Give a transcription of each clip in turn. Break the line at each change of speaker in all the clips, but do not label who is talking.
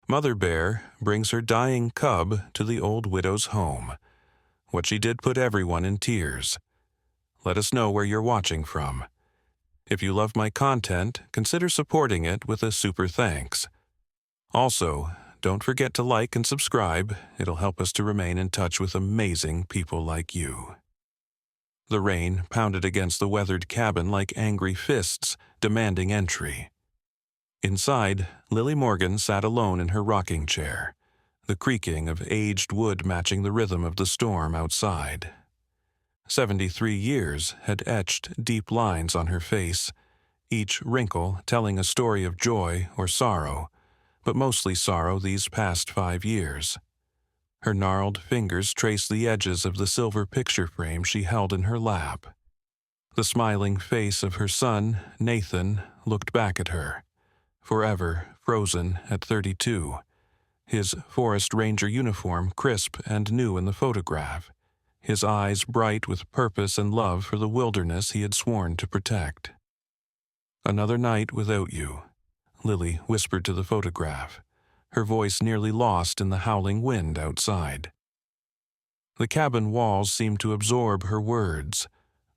Mother Bear brings her dying cub to the old widow's home. What she did put everyone in tears. Let us know where you're watching from. If you love my content, consider supporting it with a super thanks. Also, don't forget to like and subscribe. It'll help us to remain in touch with amazing people like you. The rain pounded against the weathered cabin like angry fists, demanding entry. Inside, Lily Morgan sat alone in her rocking chair, the creaking of aged wood matching the rhythm of the storm outside. 73 years had etched deep lines on her face, each wrinkle telling a story of joy or sorrow, but mostly sorrow these past 5 years. Her gnarled fingers traced the edges of the silver picture frame she held in her lap. The smiling face of her son, Nathan, looked back at her, forever frozen at 32, his forest ranger uniform crisp and new in the photograph, his eyes bright with purpose and love for the wilderness he had sworn to protect. "Another night without you," Lily whispered to the photograph, her voice nearly lost in the howling wind outside. The cabin walls seemed to absorb her words,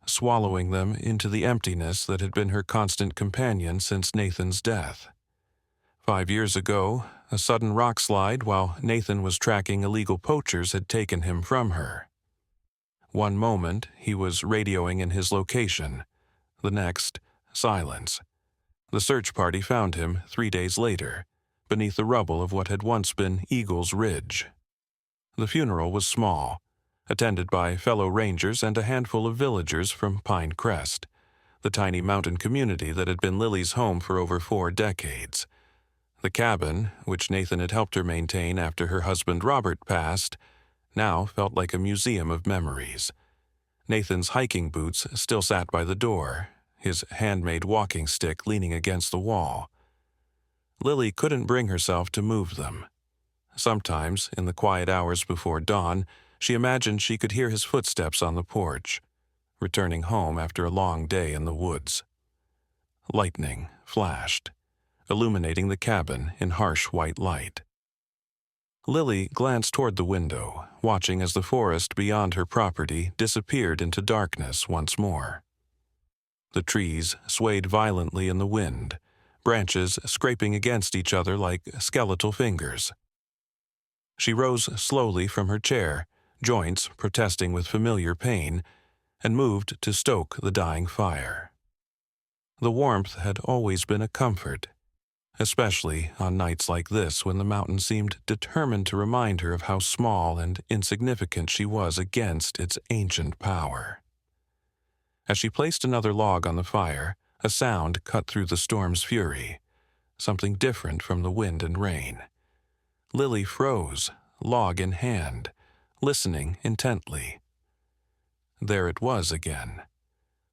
swallowing them into the emptiness that had been her constant companion since Nathan's death. 5 years ago, a sudden rock slide while Nathan was tracking illegal poachers had taken him from her. One moment, he was radioing in his location. The next, silence. The search party found him 3 days later, beneath the rubble of what had once been Eagle's Ridge. The funeral was small, attended by fellow rangers and a handful of villagers from Pine Crest, the tiny mountain community that had been Lily's home for over 4 decades. The cabin, which Nathan had helped her maintain after her husband Robert passed, now felt like a museum of memories. Nathan's hiking boots still sat by the door, his handmade walking stick leaning against the wall. Lily couldn't bring herself to move them. Sometimes, in the quiet hours before dawn, she imagined she could hear his footsteps on the porch, returning home after a long day in the woods. Lightning flashed, illuminating the cabin in harsh white light. Lily glanced toward the window, watching as the forest beyond her property disappeared into darkness once more. The trees swayed violently in the wind, branches scraping against each other like skeletal fingers. She rose slowly from her chair, joints protesting with familiar pain, and moved to stoke the dying fire. The warmth had always been a comfort, especially on nights like this when the mountain seemed determined to remind her of how small and insignificant she was against its ancient power. As she placed another log on the fire, a sound cut through the storm's fury, something different from the wind and rain. Lily froze, log in hand, listening intently. There it was again,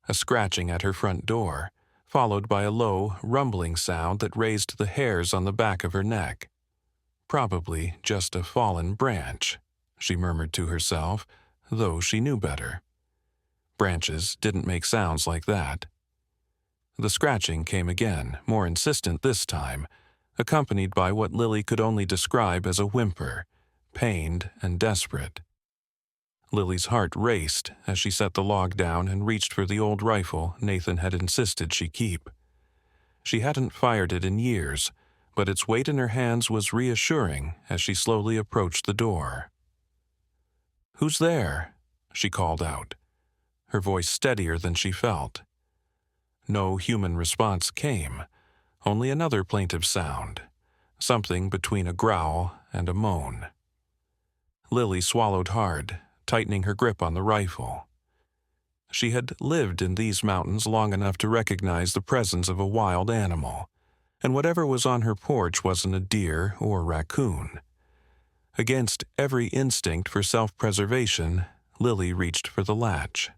a scratching at her front door, followed by a low, rumbling sound that raised the hairs on the back of her neck. Probably just a fallen branch, she murmured to herself, though she knew better. Branches didn't make sounds like that. The scratching came again, more insistent this time, accompanied by what Lily could only describe as a whimper, pained and desperate. Lily's heart raced as she set the log down and reached for the old rifle Nathan had insisted she keep. She hadn't fired it in years, but its weight in her hands was reassuring as she slowly approached the door. "Who's there?" she called out, her voice steadier than she felt. No human response came, only another plaintive sound, something between a growl and a moan. Lily swallowed hard, tightening her grip on the rifle. She had lived in these mountains long enough to recognize the presence of a wild animal, and whatever was on her porch wasn't a deer or raccoon. Against every instinct for self-preservation, Lily reached for the latch.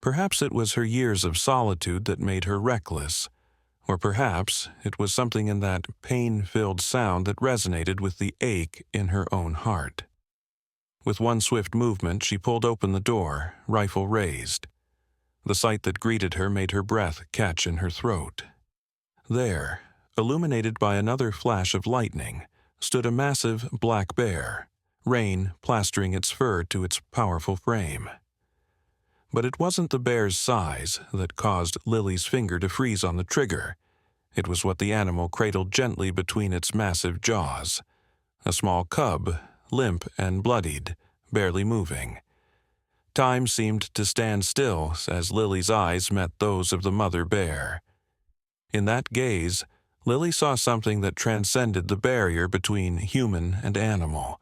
Perhaps it was her years of solitude that made her reckless, or perhaps it was something in that pain-filled sound that resonated with the ache in her own heart. With one swift movement, she pulled open the door, rifle raised. The sight that greeted her made her breath catch in her throat. There, illuminated by another flash of lightning, stood a massive black bear, rain plastering its fur to its powerful frame. But it wasn't the bear's size that caused Lily's finger to freeze on the trigger. It was what the animal cradled gently between its massive jaws. A small cub, limp and bloodied, barely moving. Time seemed to stand still as Lily's eyes met those of the mother bear. In that gaze, Lily saw something that transcended the barrier between human and animal,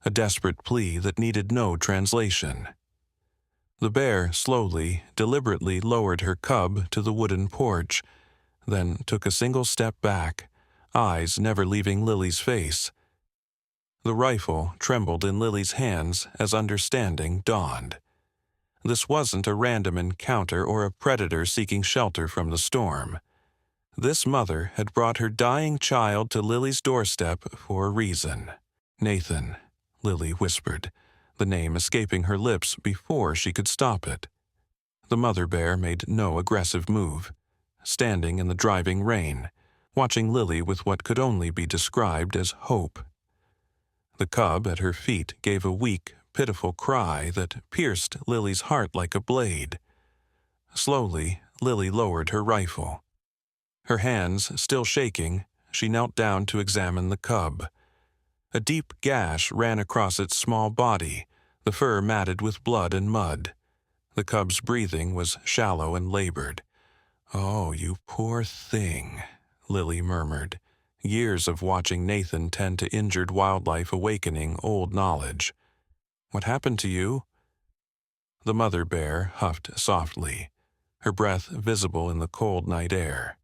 a desperate plea that needed no translation. The bear slowly, deliberately lowered her cub to the wooden porch, then took a single step back, eyes never leaving Lily's face. The rifle trembled in Lily's hands as understanding dawned. This wasn't a random encounter or a predator seeking shelter from the storm. This mother had brought her dying child to Lily's doorstep for a reason. "Nathan," Lily whispered, the name escaping her lips before she could stop it. The mother bear made no aggressive move, standing in the driving rain, watching Lily with what could only be described as hope. The cub at her feet gave a weak, pitiful cry that pierced Lily's heart like a blade. Slowly, Lily lowered her rifle. Her hands still shaking, she knelt down to examine the cub. A deep gash ran across its small body, the fur matted with blood and mud. The cub's breathing was shallow and labored. "Oh, you poor thing," Lily murmured, years of watching Nathan tend to injured wildlife awakening old knowledge. "What happened to you?" The mother bear huffed softly, her breath visible in the cold night air.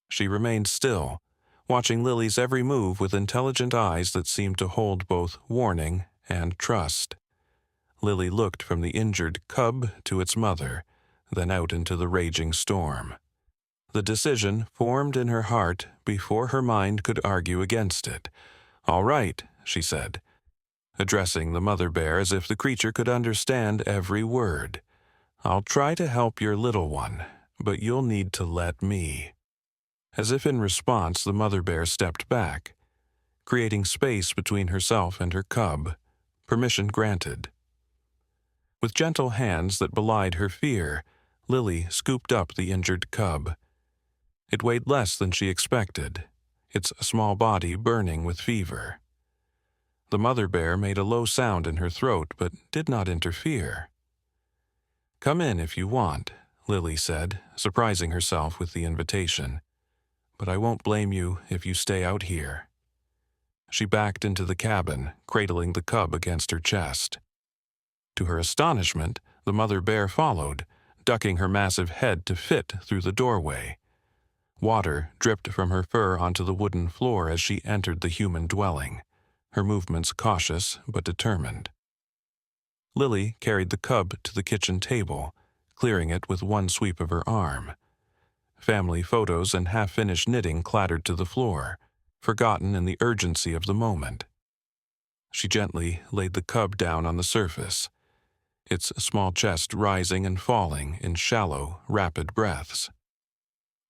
She remained still, watching Lily's every move with intelligent eyes that seemed to hold both warning and trust. Lily looked from the injured cub to its mother, then out into the raging storm. The decision formed in her heart before her mind could argue against it. "All right," she said, addressing the mother bear as if the creature could understand every word. "I'll try to help your little one, but you'll need to let me." As if in response, the mother bear stepped back, creating space between herself and her cub, permission granted. With gentle hands that belied her fear, Lily scooped up the injured cub. It weighed less than she expected, its small body burning with fever. The mother bear made a low sound in her throat but did not interfere. "Come in if you want," Lily said, surprising herself with the invitation. "But I won't blame you if you stay out here." She backed into the cabin, cradling the cub against her chest. To her astonishment, the mother bear followed, ducking her massive head to fit through the doorway. Water dripped from her fur onto the wooden floor as she entered the human dwelling, her movements cautious but determined. Lily carried the cub to the kitchen table, clearing it with one sweep of her arm. Family photos and half-finished knitting clattered to the floor, forgotten in the urgency of the moment. She gently laid the cub down on the surface, its small chest rising and falling in shallow, rapid breaths.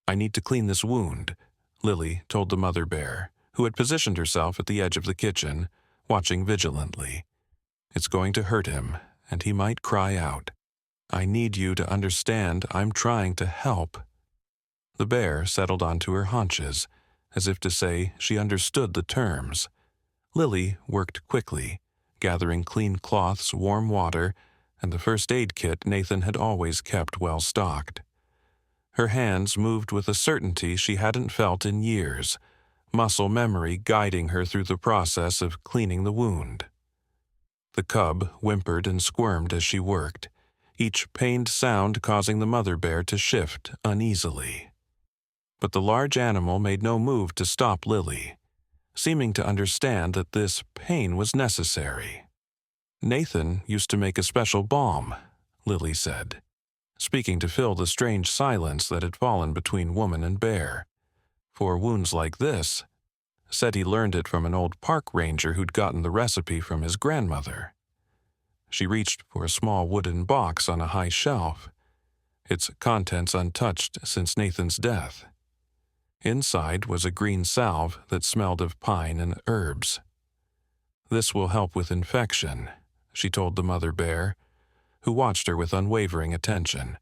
"I need to clean this wound," Lily told the mother bear, who had positioned herself at the edge of the kitchen, watching vigilantly. "It's going to hurt him, and he might cry out. I need you to understand I'm trying to help." The bear settled onto her haunches, as if to say she understood the terms. Lily worked quickly, gathering clean cloths, warm water, and the first aid kit Nathan had always kept well stocked. Her hands moved with a certainty she hadn't felt in years, muscle memory guiding her through the process of cleaning the wound. The cub whimpered and squirmed as she worked, each pained sound causing the mother bear to shift uneasily. But the large animal made no move to stop Lily, seeming to understand that this pain was necessary. "Nathan used to make a special balm," Lily said, speaking to fill the strange silence that had fallen between woman and bear. "For wounds like this," said he learned it from an old park ranger who'd gotten the recipe from his grandmother. She reached for a small wooden box on a high shelf, its contents untouched since Nathan's death. Inside was a green salve that smelled of pine and herbs. "This will help with infection," she told the mother bear, who watched her with unwavering attention.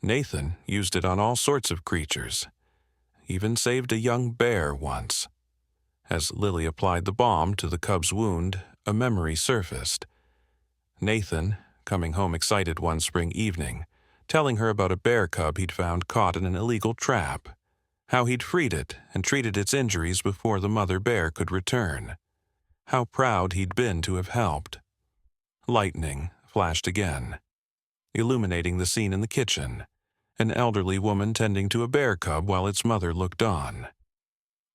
Nathan used it on all sorts of creatures, even saved a young bear once. As Lily applied the balm to the cub's wound, a memory surfaced. Nathan, coming home excited one spring evening, telling her about a bear cub he'd found caught in an illegal trap, how he'd freed it and treated its injuries before the mother bear could return, how proud he'd been to have helped. Lightning flashed again, illuminating the scene in the kitchen, an elderly woman tending to a bear cub while its mother looked on.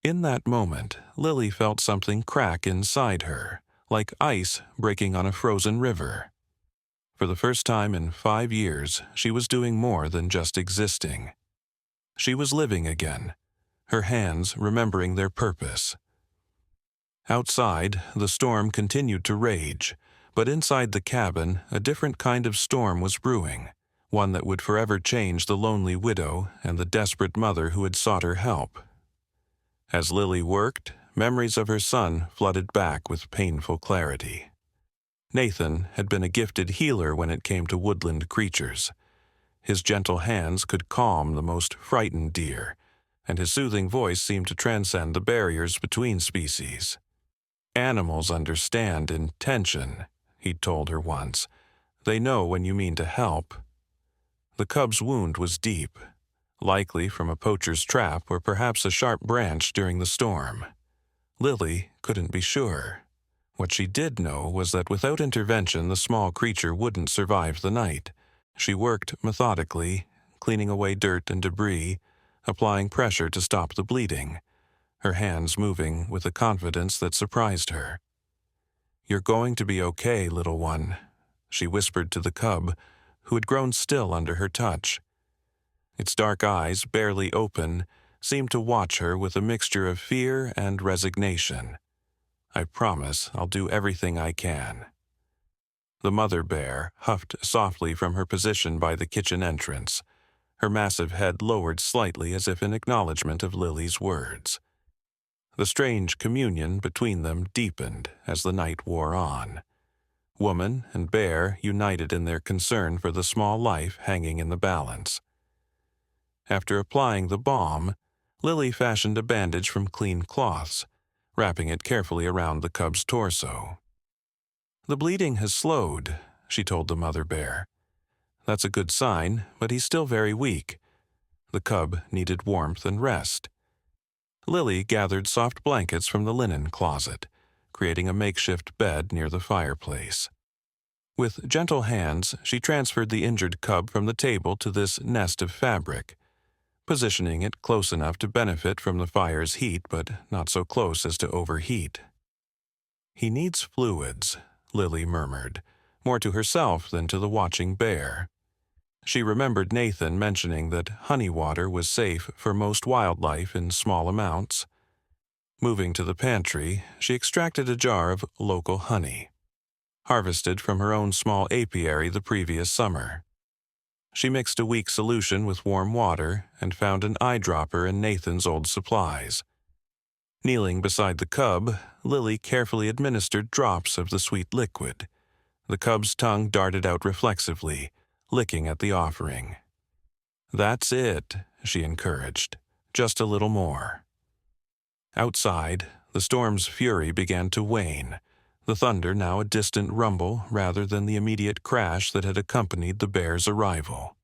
In that moment, Lily felt something crack inside her, like ice breaking on a frozen river. For the first time in 5 years, she was doing more than just existing. She was living again, her hands remembering their purpose. Outside, the storm continued to rage, but inside the cabin, a different kind of storm was brewing, one that would forever change the lonely widow and the desperate mother who had sought her help. As Lily worked, memories of her son flooded back with painful clarity. Nathan had been a gifted healer when it came to woodland creatures. His gentle hands could calm the most frightened deer, and his soothing voice seemed to transcend the barriers between species. "Animals understand intention," he'd told her once. "They know when you mean to help." The cub's wound was deep, likely from a poacher's trap or perhaps a sharp branch during the storm. Lily couldn't be sure. What she did know was that without intervention the small creature wouldn't survive the night. She worked methodically, cleaning away dirt and debris, applying pressure to stop the bleeding, her hands moving with a confidence that surprised her. "You're going to be okay, little one," she whispered to the cub, who had grown still under her touch. Its dark eyes, barely open, seemed to watch her with a mixture of fear and resignation. "I promise I'll do everything I can." The mother bear huffed softly from her position by the kitchen entrance, her massive head lowered slightly as if in acknowledgement of Lily's words. The strange communion between them deepened as the night wore on. Woman and bear united in their concern for the small life hanging in the balance. After applying the balm, Lily fashioned a bandage from clean cloths, wrapping it carefully around the cub's torso. "The bleeding has slowed," she told the mother bear. "That's a good sign, but he's still very weak." The cub needed warmth and rest. Lily gathered soft blankets from the linen closet, creating a makeshift bed near the fireplace. With gentle hands, she transferred the injured cub from the table to this nest of fabric, positioning it close enough to benefit from the fire's heat but not so close as to overheat. "He needs fluids," Lily murmured, more to herself than to the watching bear. She remembered Nathan mentioning that honey water was safe for most wildlife in small amounts. Moving to the pantry, she extracted a jar of local honey, harvested from her own small apiary the previous summer. She mixed a weak solution with warm water and found an eyedropper in Nathan's old supplies. Kneeling beside the cub, Lily carefully administered drops of the sweet liquid. The cub's tongue darted out reflexively, licking at the offering. "That's it," she encouraged. "Just a little more." Outside, the storm's fury began to wane, the thunder now a distant rumble rather than the immediate crash that had accompanied the bear's arrival.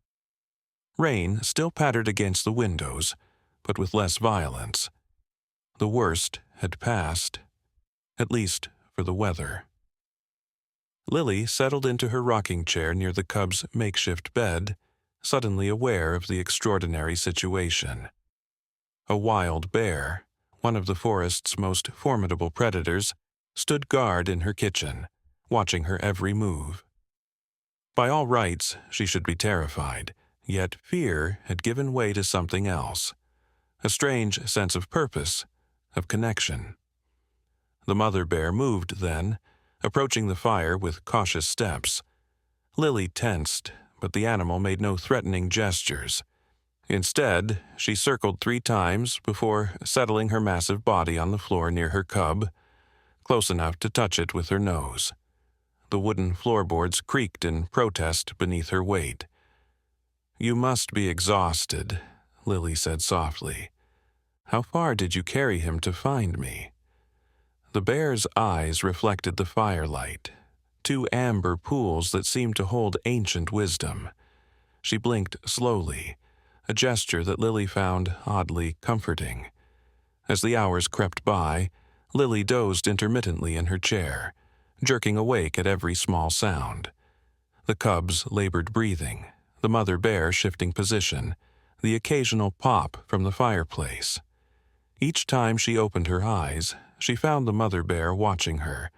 Rain still pattered against the windows, but with less violence. The worst had passed, at least for the weather. Lily settled into her rocking chair near the cub's makeshift bed, suddenly aware of the extraordinary situation. A wild bear, one of the forest's most formidable predators, stood guard in her kitchen, watching her every move. By all rights, she should be terrified, yet fear had given way to something else, a strange sense of purpose, of connection. The mother bear moved then, approaching the fire with cautious steps. Lily tensed, but the animal made no threatening gestures. Instead, she circled 3 times before settling her massive body on the floor near her cub, close enough to touch it with her nose. The wooden floorboards creaked in protest beneath her weight. "You must be exhausted," Lily said softly. "How far did you carry him to find me?" The bear's eyes reflected the firelight, two amber pools that seemed to hold ancient wisdom. She blinked slowly, a gesture that Lily found oddly comforting. As the hours crept by, Lily dozed intermittently in her chair, jerking awake at every small sound. The cubs labored breathing, the mother bear shifting position, the occasional pop from the fireplace. Each time she opened her eyes, she found the mother bear watching her,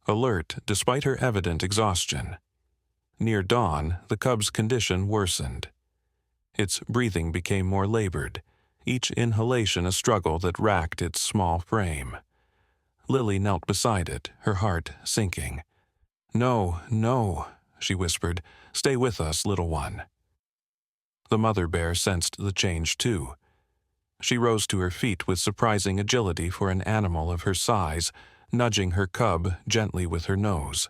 alert despite her evident exhaustion. Near dawn, the cub's condition worsened. Its breathing became more labored, each inhalation a struggle that racked its small frame. Lily knelt beside it, her heart sinking. "No, no," she whispered. "Stay with us, little one." The mother bear sensed the change too. She rose to her feet with surprising agility for an animal of her size, nudging her cub gently with her nose.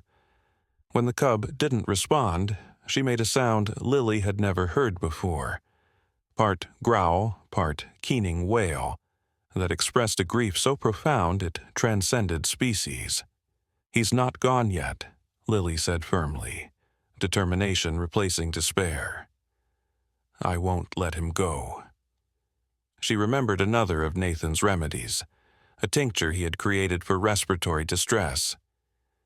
When the cub didn't respond, she made a sound Lily had never heard before, part growl, part keening wail, that expressed a grief so profound it transcended species. "He's not gone yet," Lily said firmly, determination replacing despair. "I won't let him go." She remembered another of Nathan's remedies, a tincture he had created for respiratory distress.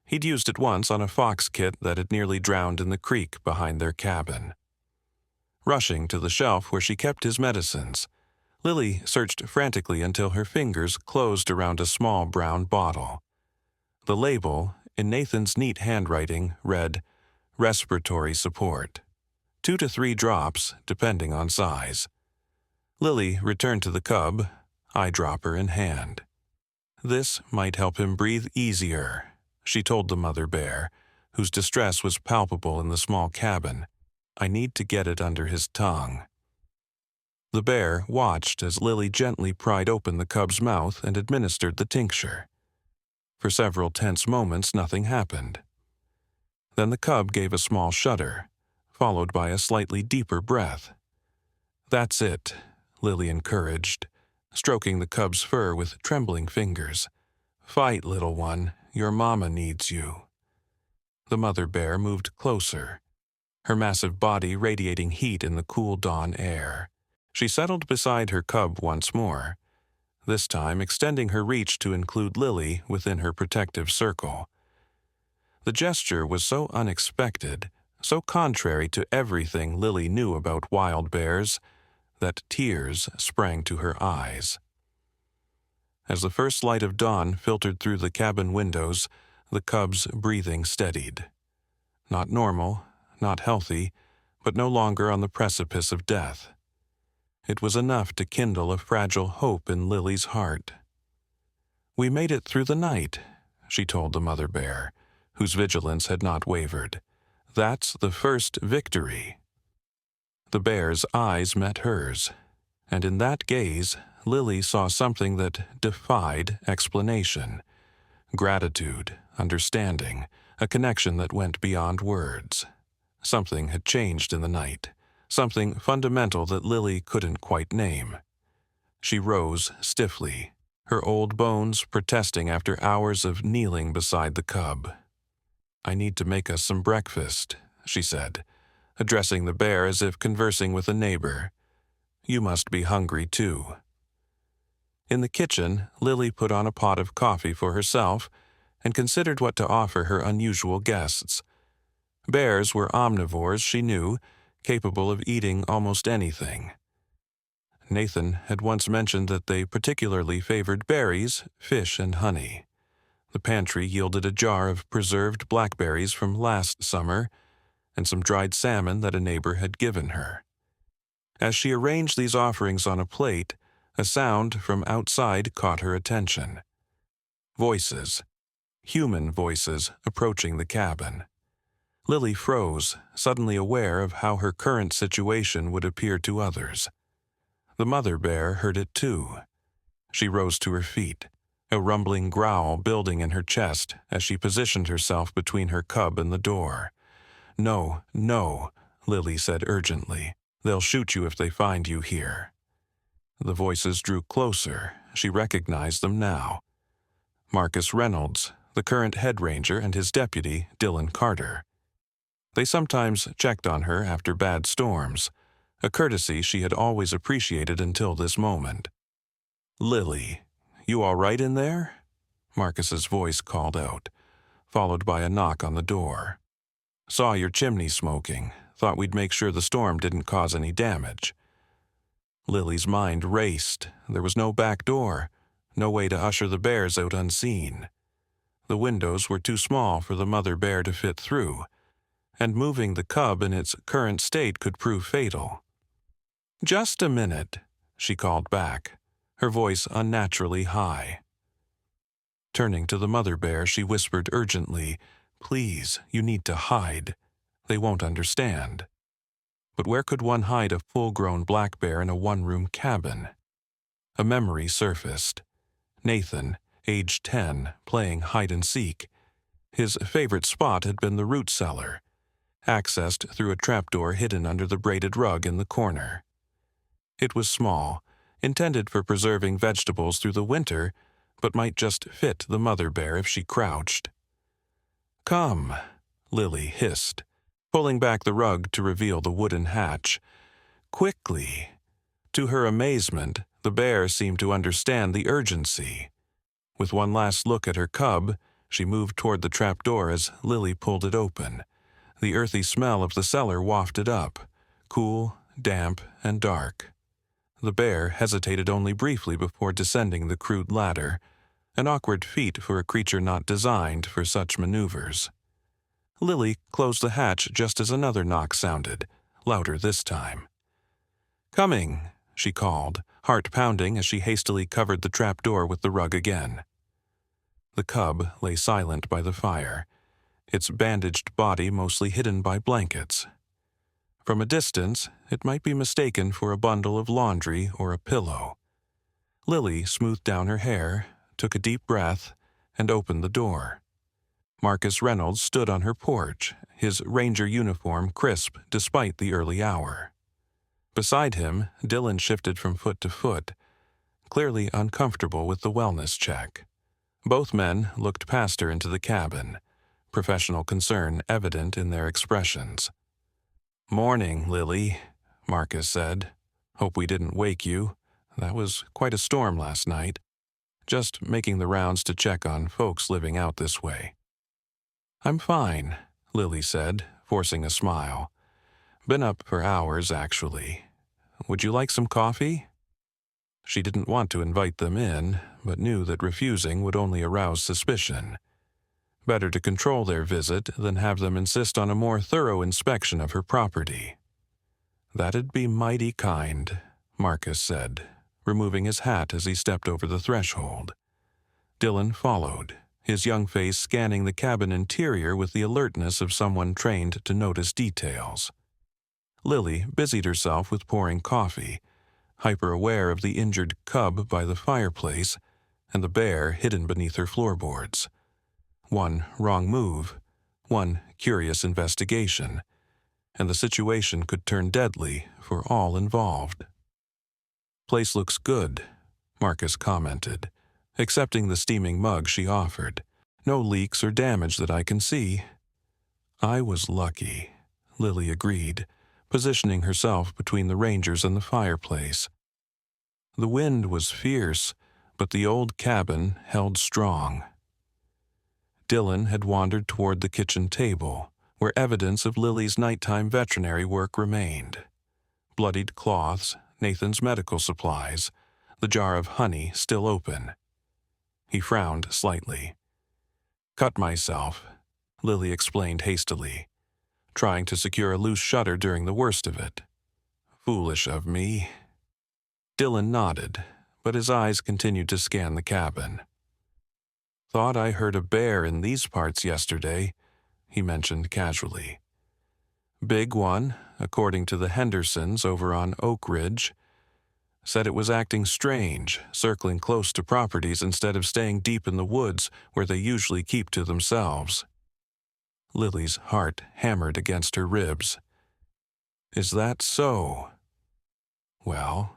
He'd used it once on a fox kit that had nearly drowned in the creek behind their cabin. Rushing to the shelf where she kept his medicines, Lily searched frantically until her fingers closed around a small brown bottle. The label, in Nathan's neat handwriting, read, "Respiratory support. 2 to 3 drops, depending on size." Lily returned to the cub, eyedropper in hand. "This might help him breathe easier," she told the mother bear, whose distress was palpable in the small cabin. "I need to get it under his tongue." The bear watched as Lily gently pried open the cub's mouth and administered the tincture. For several tense moments, nothing happened. Then the cub gave a small shudder, followed by a slightly deeper breath. "That's it," Lily encouraged, stroking the cub's fur with trembling fingers. "Fight, little one. Your mama needs you." The mother bear moved closer, her massive body radiating heat in the cool dawn air. She settled beside her cub once more, this time extending her reach to include Lily within her protective circle. The gesture was so unexpected, so contrary to everything Lily knew about wild bears, that tears sprang to her eyes. As the first light of dawn filtered through the cabin windows, the cub's breathing steadied. Not normal, not healthy, but no longer on the precipice of death. It was enough to kindle a fragile hope in Lily's heart. "We made it through the night," she told the mother bear, whose vigilance had not wavered. "That's the first victory." The bear's eyes met hers, and in that gaze, Lily saw something that defied explanation. Gratitude, understanding, a connection that went beyond words. Something had changed in the night, something fundamental that Lily couldn't quite name. She rose stiffly, her old bones protesting after hours of kneeling beside the cub. "I need to make us some breakfast," she said, addressing the bear as if conversing with a neighbor. "You must be hungry too." In the kitchen, Lily put on a pot of coffee for herself and considered what to offer her unusual guests. Bears were omnivores, she knew, capable of eating almost anything. Nathan had once mentioned that they particularly favored berries, fish, and honey. The pantry yielded a jar of preserved blackberries from last summer and some dried salmon that a neighbor had given her. As she arranged these offerings on a plate, a sound from outside caught her attention. Voices, human voices, approaching the cabin. Lily froze, suddenly aware of how her current situation would appear to others. The mother bear heard it too. She rose to her feet, a rumbling growl building in her chest as she positioned herself between her cub and the door. "No, no," Lily said urgently. "They'll shoot you if they find you here." The voices drew closer. She recognized them now. Marcus Reynolds, the current head ranger, and his deputy, Dylan Carter. They sometimes checked on her after bad storms, a courtesy she had always appreciated until this moment. "Lily, you all right in there?" Marcus's voice called out, followed by a knock on the door. "Saw your chimney smoking. Thought we'd make sure the storm didn't cause any damage." Lily's mind raced. There was no back door, no way to usher the bears out unseen. The windows were too small for the mother bear to fit through, and moving the cub in its current state could prove fatal. "Just a minute," she called back, her voice unnaturally high. Turning to the mother bear, she whispered urgently, "Please, you need to hide. They won't understand." But where could one hide a full-grown black bear in a one-room cabin? A memory surfaced. Nathan, age 10, playing hide-and-seek. His favorite spot had been the root cellar, accessed through a trapdoor hidden under the braided rug in the corner. It was small, intended for preserving vegetables through the winter, but might just fit the mother bear if she crouched. "Come," Lily hissed, pulling back the rug to reveal the wooden hatch. "Quickly." To her amazement, the bear seemed to understand the urgency. With one last look at her cub, she moved toward the trapdoor as Lily pulled it open. The earthy smell of the cellar wafted up, cool, damp, and dark. The bear hesitated only briefly before descending the crude ladder, an awkward feat for a creature not designed for such maneuvers. Lily closed the hatch just as another knock sounded, louder this time. "Coming," she called, heart pounding as she hastily covered the trapdoor with the rug again. The cub lay silent by the fire, its bandaged body mostly hidden by blankets. From a distance, it might be mistaken for a bundle of laundry or a pillow. Lily smoothed down her hair, took a deep breath, and opened the door. Marcus Reynolds stood on her porch, his ranger uniform crisp despite the early hour. Beside him, Dylan shifted from foot to foot, clearly uncomfortable with the wellness check. Both men looked past her into the cabin, professional concern evident in their expressions. "Morning, Lily," Marcus said. "Hope we didn't wake you. That was quite a storm last night. Just making the rounds to check on folks living out this way." "I'm fine," Lily said, forcing a smile. "Been up for hours, actually. Would you like some coffee?" She didn't want to invite them in, but knew that refusing would only arouse suspicion. Better to control their visit than have them insist on a more thorough inspection of her property. "That'd be mighty kind," Marcus said, removing his hat as he stepped over the threshold. Dylan followed, his young face scanning the cabin interior with the alertness of someone trained to notice details. Lily busied herself with pouring coffee, hyper-aware of the injured cub by the fireplace and the bear hidden beneath her floorboards. One wrong move, one curious investigation, and the situation could turn deadly for all involved. "Place looks good," Marcus commented, accepting the steaming mug she offered. "No leaks or damage that I can see." "I was lucky," Lily agreed, positioning herself between the rangers and the fireplace. The wind was fierce, but the old cabin held strong. Dylan had wandered toward the kitchen table, where evidence of Lily's nighttime veterinary work remained. Bloodied cloths, Nathan's medical supplies, the jar of honey still open. He frowned slightly. "Cut myself," Lily explained hastily, trying to secure a loose shutter during the worst of it. "Foolish of me." Dylan nodded, but his eyes continued to scan the cabin. "Thought I heard a bear in these parts yesterday," he mentioned casually. "Big one, according to the Hendersons over on Oak Ridge. said it was acting strange, circling close to properties instead of staying deep in the woods where they usually keep to themselves. Lily's heart hammered against her ribs. Is that so? Well,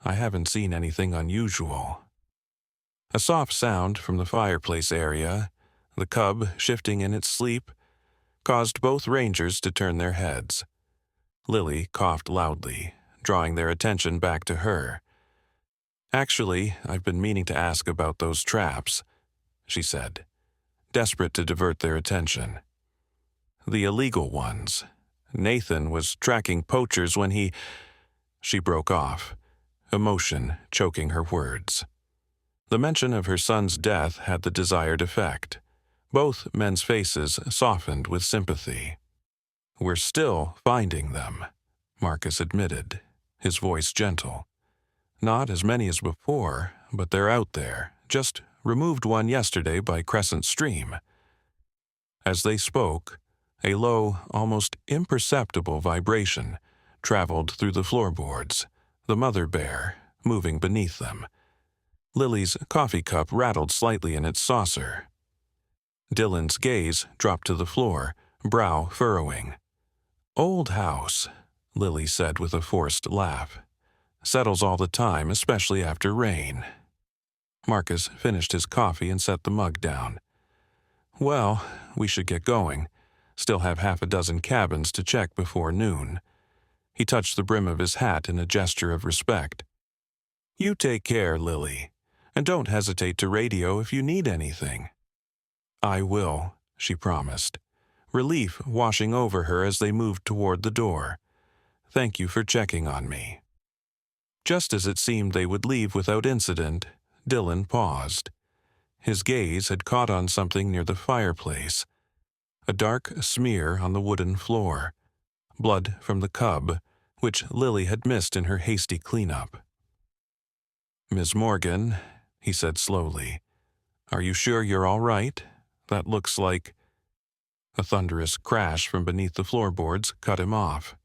I haven't seen anything unusual. A soft sound from the fireplace area, the cub shifting in its sleep, caused both rangers to turn their heads. Lily coughed loudly, drawing their attention back to her. Actually, I've been meaning to ask about those traps, she said, desperate to divert their attention. The illegal ones. Nathan was tracking poachers when he... She broke off, emotion choking her words. The mention of her son's death had the desired effect. Both men's faces softened with sympathy. We're still finding them, Marcus admitted, his voice gentle. Not as many as before, but they're out there. Just removed one yesterday by Crescent Stream. As they spoke, a low, almost imperceptible vibration traveled through the floorboards, the mother bear moving beneath them. Lily's coffee cup rattled slightly in its saucer. Dylan's gaze dropped to the floor, brow furrowing. Old house, Lily said with a forced laugh. Settles all the time, especially after rain. Marcus finished his coffee and set the mug down. Well, we should get going. Still have half a dozen cabins to check before noon. He touched the brim of his hat in a gesture of respect. You take care, Lily, and don't hesitate to radio if you need anything. I will, she promised, relief washing over her as they moved toward the door. Thank you for checking on me. Just as it seemed they would leave without incident, Dylan paused. His gaze had caught on something near the fireplace. A dark smear on the wooden floor. Blood from the cub, which Lily had missed in her hasty cleanup. Ms. Morgan, he said slowly, are you sure you're all right? That looks like... A thunderous crash from beneath the floorboards cut him off.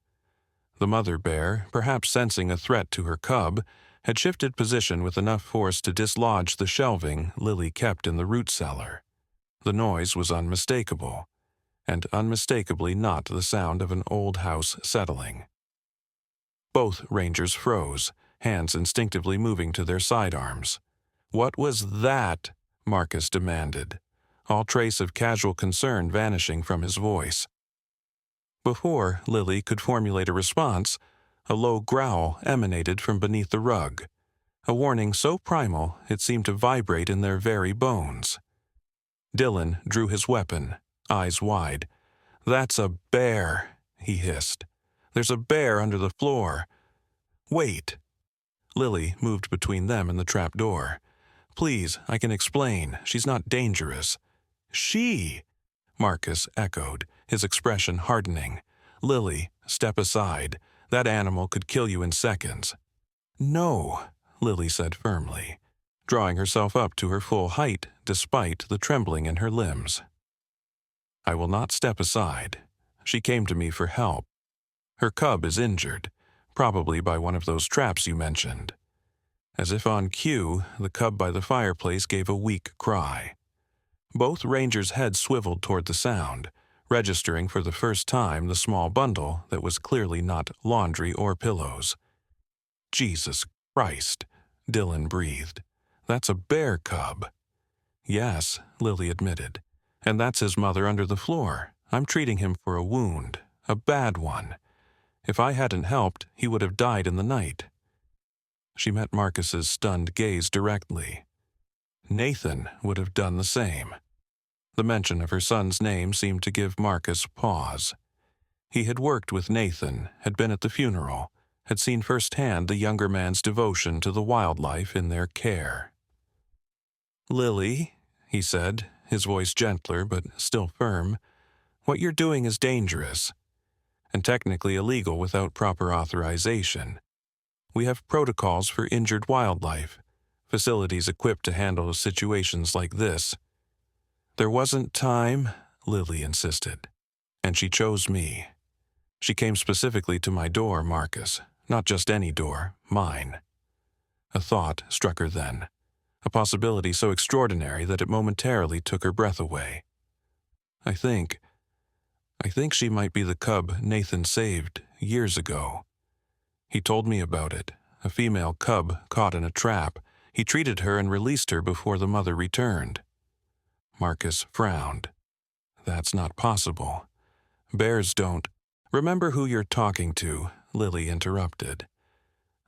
The mother bear, perhaps sensing a threat to her cub, had shifted position with enough force to dislodge the shelving Lily kept in the root cellar. The noise was unmistakable, and unmistakably not the sound of an old house settling. Both rangers froze, hands instinctively moving to their sidearms. What was that? Marcus demanded, all trace of casual concern vanishing from his voice. Before Lily could formulate a response, a low growl emanated from beneath the rug, a warning so primal it seemed to vibrate in their very bones. Dylan drew his weapon, eyes wide. That's a bear, he hissed. There's a bear under the floor. Wait. Lily moved between them and the trap door. Please, I can explain. She's not dangerous. She, Marcus echoed, his expression hardening. Lily, step aside. That animal could kill you in seconds. No, Lily said firmly, drawing herself up to her full height despite the trembling in her limbs. I will not step aside. She came to me for help. Her cub is injured, probably by one of those traps you mentioned. As if on cue, the cub by the fireplace gave a weak cry. Both rangers' heads swiveled toward the sound, registering for the first time the small bundle that was clearly not laundry or pillows. Jesus Christ, Dylan breathed. That's a bear cub. Yes, Lily admitted. And that's his mother under the floor. I'm treating him for a wound, a bad one. If I hadn't helped, he would have died in the night. She met Marcus's stunned gaze directly. Nathan would have done the same. The mention of her son's name seemed to give Marcus pause. He had worked with Nathan, had been at the funeral, had seen firsthand the younger man's devotion to the wildlife in their care. Lily, he said, his voice gentler but still firm, what you're doing is dangerous, and technically illegal without proper authorization. We have protocols for injured wildlife, facilities equipped to handle situations like this. There wasn't time, Lily insisted, and she chose me. She came specifically to my door, Marcus, not just any door, mine. A thought struck her then, a possibility so extraordinary that it momentarily took her breath away. I think she might be the cub Nathan saved years ago. He told me about it, a female cub caught in a trap. He treated her and released her before the mother returned. Marcus frowned. That's not possible. Bears don't. Remember who you're talking to, Lily interrupted.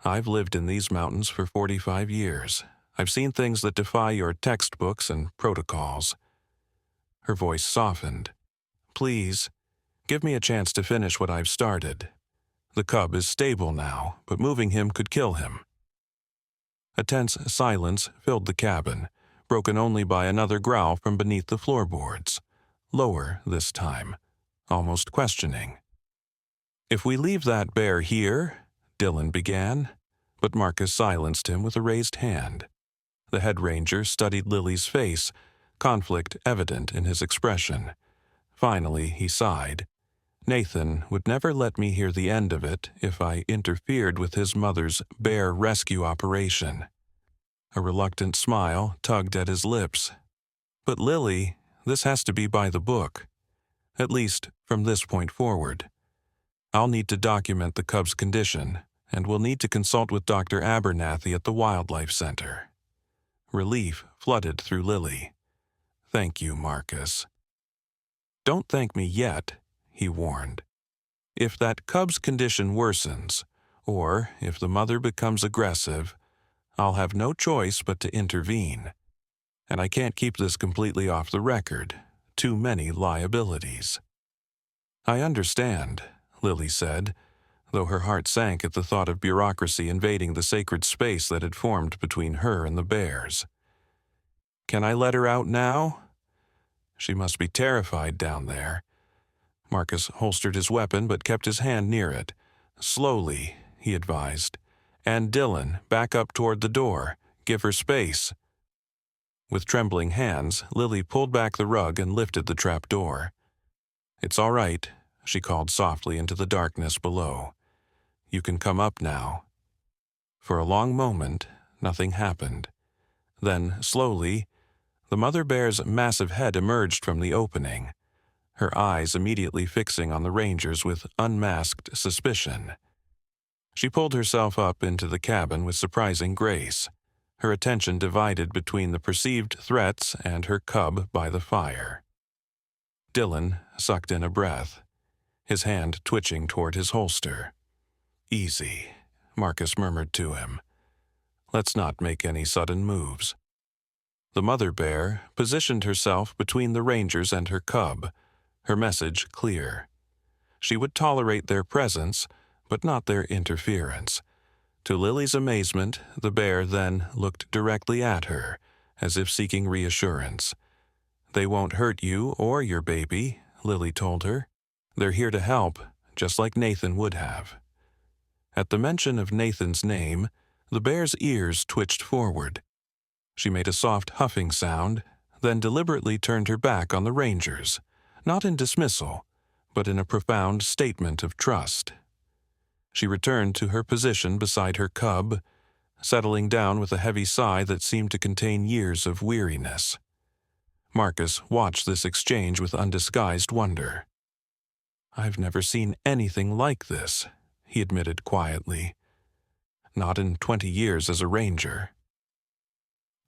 I've lived in these mountains for 45 years. I've seen things that defy your textbooks and protocols. Her voice softened. Please, give me a chance to finish what I've started. The cub is stable now, but moving him could kill him. A tense silence filled the cabin, broken only by another growl from beneath the floorboards, lower this time, almost questioning. If we leave that bear here, Dylan began, but Marcus silenced him with a raised hand. The head ranger studied Lily's face, conflict evident in his expression. Finally, he sighed. Nathan would never let me hear the end of it if I interfered with his mother's bear rescue operation. A reluctant smile tugged at his lips. But Lily, this has to be by the book. At least from this point forward. I'll need to document the cub's condition, and we'll need to consult with Dr. Abernathy at the Wildlife Center. Relief flooded through Lily. Thank you, Marcus. Don't thank me yet, he warned. If that cub's condition worsens, or if the mother becomes aggressive, I'll have no choice but to intervene. And I can't keep this completely off the record. Too many liabilities. I understand, Lily said, though her heart sank at the thought of bureaucracy invading the sacred space that had formed between her and the bears. Can I let her out now? She must be terrified down there. Marcus holstered his weapon but kept his hand near it. Slowly, he advised. And Dylan, back up toward the door. Give her space. With trembling hands, Lily pulled back the rug and lifted the trap door. It's all right, she called softly into the darkness below. You can come up now. For a long moment, nothing happened. Then, slowly, the mother bear's massive head emerged from the opening, her eyes immediately fixing on the rangers with unmasked suspicion. She pulled herself up into the cabin with surprising grace, her attention divided between the perceived threats and her cub by the fire. Dylan sucked in a breath, his hand twitching toward his holster. Easy, Marcus murmured to him. Let's not make any sudden moves. The mother bear positioned herself between the rangers and her cub, her message clear. She would tolerate their presence, but not their interference. To Lily's amazement, the bear then looked directly at her, as if seeking reassurance. They won't hurt you or your baby, Lily told her. They're here to help, just like Nathan would have. At the mention of Nathan's name, the bear's ears twitched forward. She made a soft huffing sound, then deliberately turned her back on the rangers, not in dismissal, but in a profound statement of trust. She returned to her position beside her cub, settling down with a heavy sigh that seemed to contain years of weariness. Marcus watched this exchange with undisguised wonder. I've never seen anything like this, he admitted quietly. Not in 20 years as a ranger.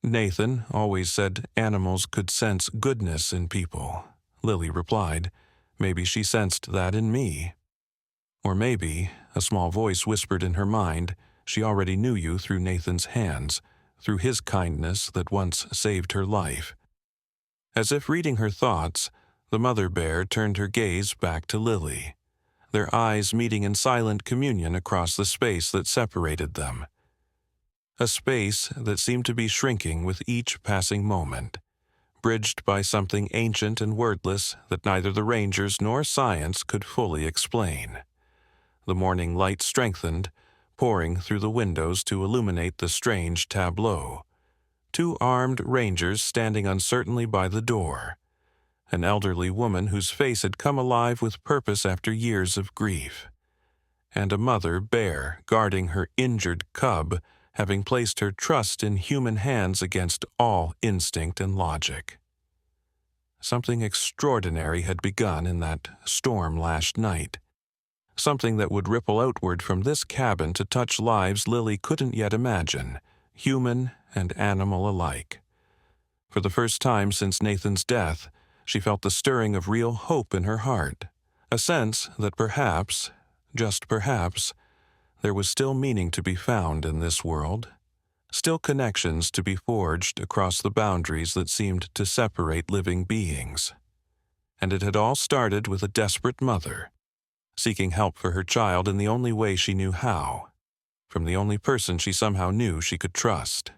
Nathan always said animals could sense goodness in people, Lily replied. Maybe she sensed that in me. Or maybe, a small voice whispered in her mind, she already knew you through Nathan's hands, through his kindness that once saved her life. As if reading her thoughts, the mother bear turned her gaze back to Lily, their eyes meeting in silent communion across the space that separated them. A space that seemed to be shrinking with each passing moment, bridged by something ancient and wordless that neither the rangers nor science could fully explain. The morning light strengthened, pouring through the windows to illuminate the strange tableau. 2 armed rangers standing uncertainly by the door. An elderly woman whose face had come alive with purpose after years of grief. And a mother bear guarding her injured cub having placed her trust in human hands against all instinct and logic. Something extraordinary had begun in that storm-lashed night. Something that would ripple outward from this cabin to touch lives Lily couldn't yet imagine, human and animal alike. For the first time since Nathan's death, she felt the stirring of real hope in her heart, a sense that perhaps, just perhaps, there was still meaning to be found in this world, still connections to be forged across the boundaries that seemed to separate living beings. And it had all started with a desperate mother, seeking help for her child in the only way she knew how, from the only person she somehow knew she could trust.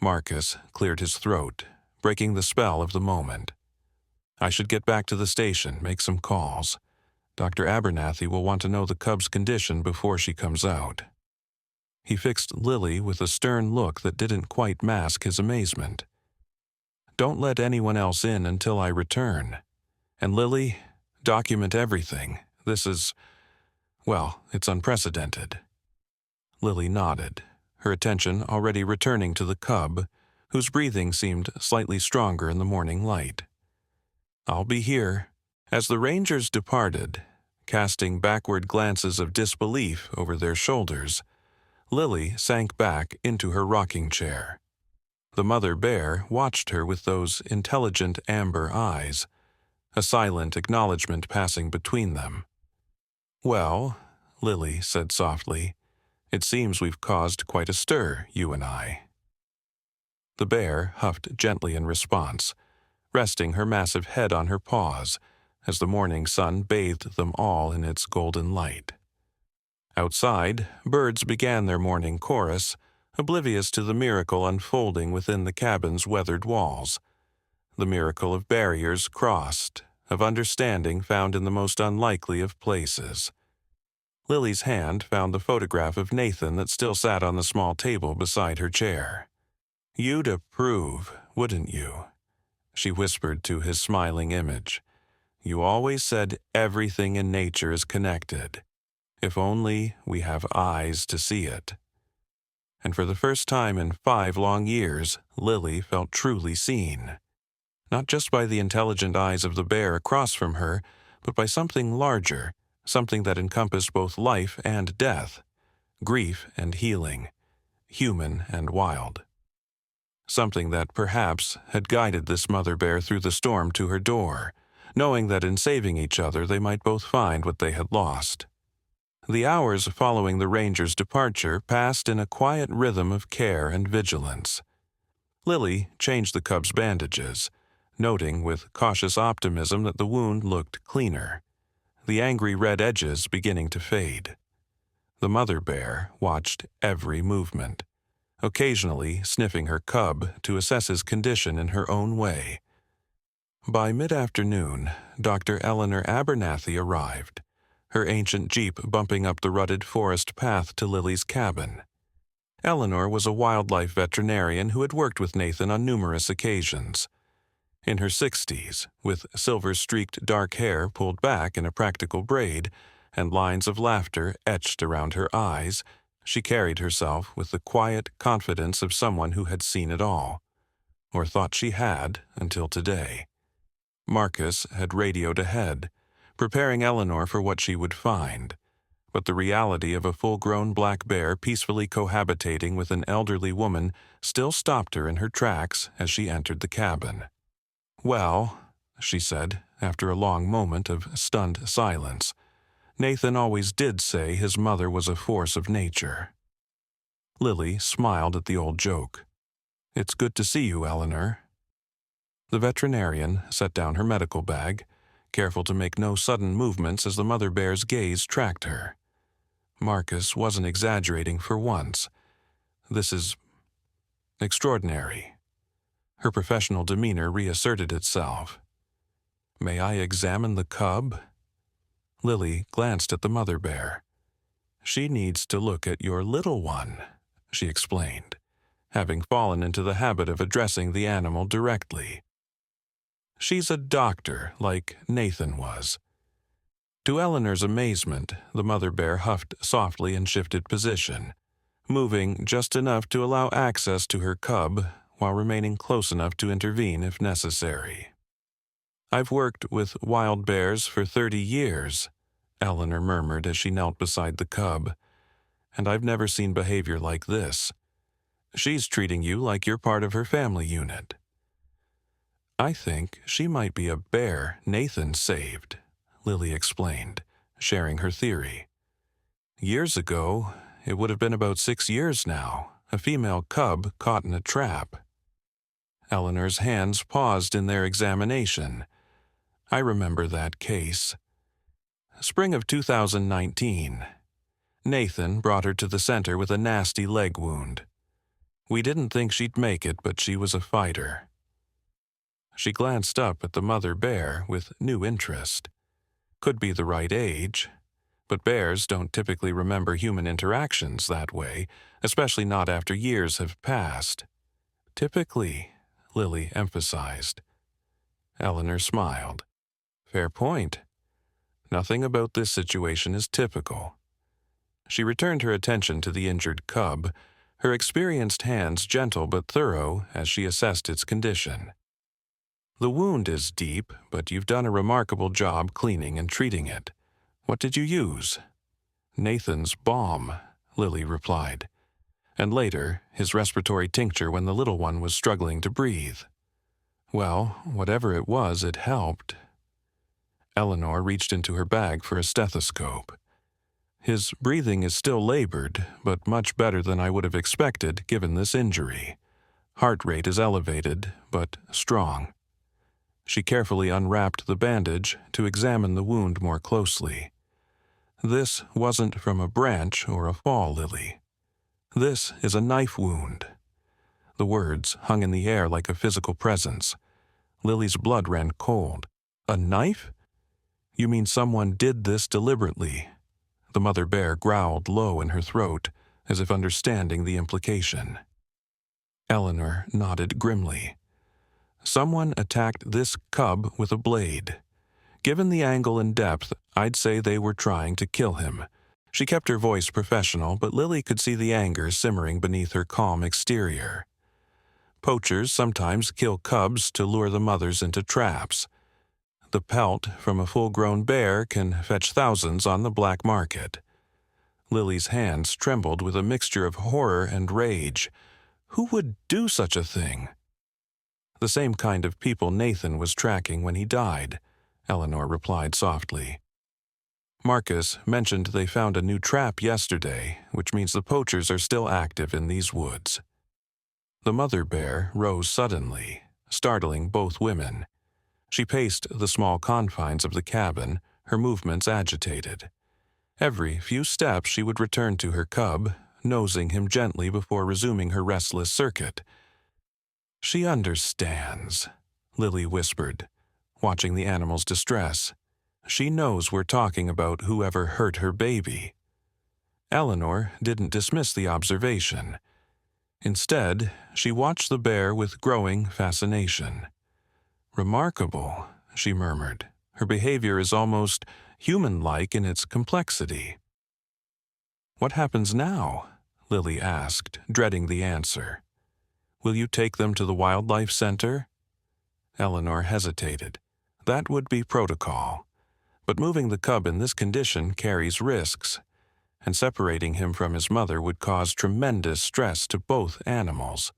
Marcus cleared his throat, breaking the spell of the moment. I should get back to the station, make some calls. Dr. Abernathy will want to know the cub's condition before she comes out. He fixed Lily with a stern look that didn't quite mask his amazement. Don't let anyone else in until I return. And Lily, document everything. This is, well, it's unprecedented. Lily nodded, her attention already returning to the cub, whose breathing seemed slightly stronger in the morning light. I'll be here. As the rangers departed, casting backward glances of disbelief over their shoulders, Lily sank back into her rocking chair. The mother bear watched her with those intelligent amber eyes, a silent acknowledgement passing between them. Well, Lily said softly, it seems we've caused quite a stir, you and I. The bear huffed gently in response, resting her massive head on her paws as the morning sun bathed them all in its golden light. Outside, birds began their morning chorus, oblivious to the miracle unfolding within the cabin's weathered walls, the miracle of barriers crossed, of understanding found in the most unlikely of places. Lily's hand found the photograph of Nathan that still sat on the small table beside her chair. You'd approve, wouldn't you? She whispered to his smiling image. You always said everything in nature is connected. If only we have eyes to see it. And for the first time in 5 long years, Lily felt truly seen. Not just by the intelligent eyes of the bear across from her, but by something larger, something that encompassed both life and death, grief and healing, human and wild. Something that perhaps had guided this mother bear through the storm to her door, knowing that in saving each other they might both find what they had lost. The hours following the ranger's departure passed in a quiet rhythm of care and vigilance. Lily changed the cub's bandages, noting with cautious optimism that the wound looked cleaner, the angry red edges beginning to fade. The mother bear watched every movement, occasionally sniffing her cub to assess his condition in her own way. By mid-afternoon, Dr. Eleanor Abernathy arrived, her ancient jeep bumping up the rutted forest path to Lily's cabin. Eleanor was a wildlife veterinarian who had worked with Nathan on numerous occasions. In her 60s, with silver-streaked dark hair pulled back in a practical braid and lines of laughter etched around her eyes, she carried herself with the quiet confidence of someone who had seen it all, or thought she had until today. Marcus had radioed ahead, preparing Eleanor for what she would find, but the reality of a full-grown black bear peacefully cohabitating with an elderly woman still stopped her in her tracks as she entered the cabin. Well, she said, after a long moment of stunned silence, Nathan always did say his mother was a force of nature. Lily smiled at the old joke. It's good to see you, Eleanor. The veterinarian set down her medical bag, careful to make no sudden movements as the mother bear's gaze tracked her. Marcus wasn't exaggerating for once. This is extraordinary. Her professional demeanor reasserted itself. May I examine the cub? Lily glanced at the mother bear. She needs to look at your little one, she explained, having fallen into the habit of addressing the animal directly. She's a doctor, like Nathan was. To Eleanor's amazement, the mother bear huffed softly and shifted position, moving just enough to allow access to her cub while remaining close enough to intervene if necessary. "I've worked with wild bears for 30 years, Eleanor murmured as she knelt beside the cub, "and I've never seen behavior like this. She's treating you like you're part of her family unit." "I think she might be a bear Nathan saved," Lily explained, sharing her theory. "Years ago, it would have been about 6 years now, a female cub caught in a trap." Eleanor's hands paused in their examination. "I remember that case. Spring of 2019. Nathan brought her to the center with a nasty leg wound. We didn't think she'd make it, but she was a fighter." She glanced up at the mother bear with new interest. Could be the right age, but bears don't typically remember human interactions that way, especially not after years have passed. "Typically," Lily emphasized. Eleanor smiled. "Fair point. Nothing about this situation is typical." She returned her attention to the injured cub, her experienced hands gentle but thorough as she assessed its condition. "The wound is deep, but you've done a remarkable job cleaning and treating it. What did you use?" "Nathan's balm," Lily replied, "and later his respiratory tincture when the little one was struggling to breathe." "Well, whatever it was, it helped." Eleanor reached into her bag for a stethoscope. "His breathing is still labored, but much better than I would have expected given this injury. Heart rate is elevated, but strong." She carefully unwrapped the bandage to examine the wound more closely. "This wasn't from a branch or a fall, Lily. This is a knife wound." The words hung in the air like a physical presence. Lily's blood ran cold. "A knife? You mean someone did this deliberately?" The mother bear growled low in her throat, as if understanding the implication. Eleanor nodded grimly. "Someone attacked this cub with a blade. Given the angle and depth, I'd say they were trying to kill him." She kept her voice professional, but Lily could see the anger simmering beneath her calm exterior. "Poachers sometimes kill cubs to lure the mothers into traps. The pelt from a full-grown bear can fetch thousands on the black market." Lily's hands trembled with a mixture of horror and rage. Who would do such a thing? "The same kind of people Nathan was tracking when he died," Eleanor replied softly. "Marcus mentioned they found a new trap yesterday, which means the poachers are still active in these woods." The mother bear rose suddenly, startling both women. She paced the small confines of the cabin, her movements agitated. Every few steps she would return to her cub, nosing him gently before resuming her restless circuit. "She understands," Lily whispered, watching the animal's distress. "She knows we're talking about whoever hurt her baby." Eleanor didn't dismiss the observation. Instead, she watched the bear with growing fascination. "Remarkable," she murmured. "Her behavior is almost human-like in its complexity." "What happens now?" Lily asked, dreading the answer. "Will you take them to the wildlife center?" Eleanor hesitated. "That would be protocol. But moving the cub in this condition carries risks, and separating him from his mother would cause tremendous stress to both animals."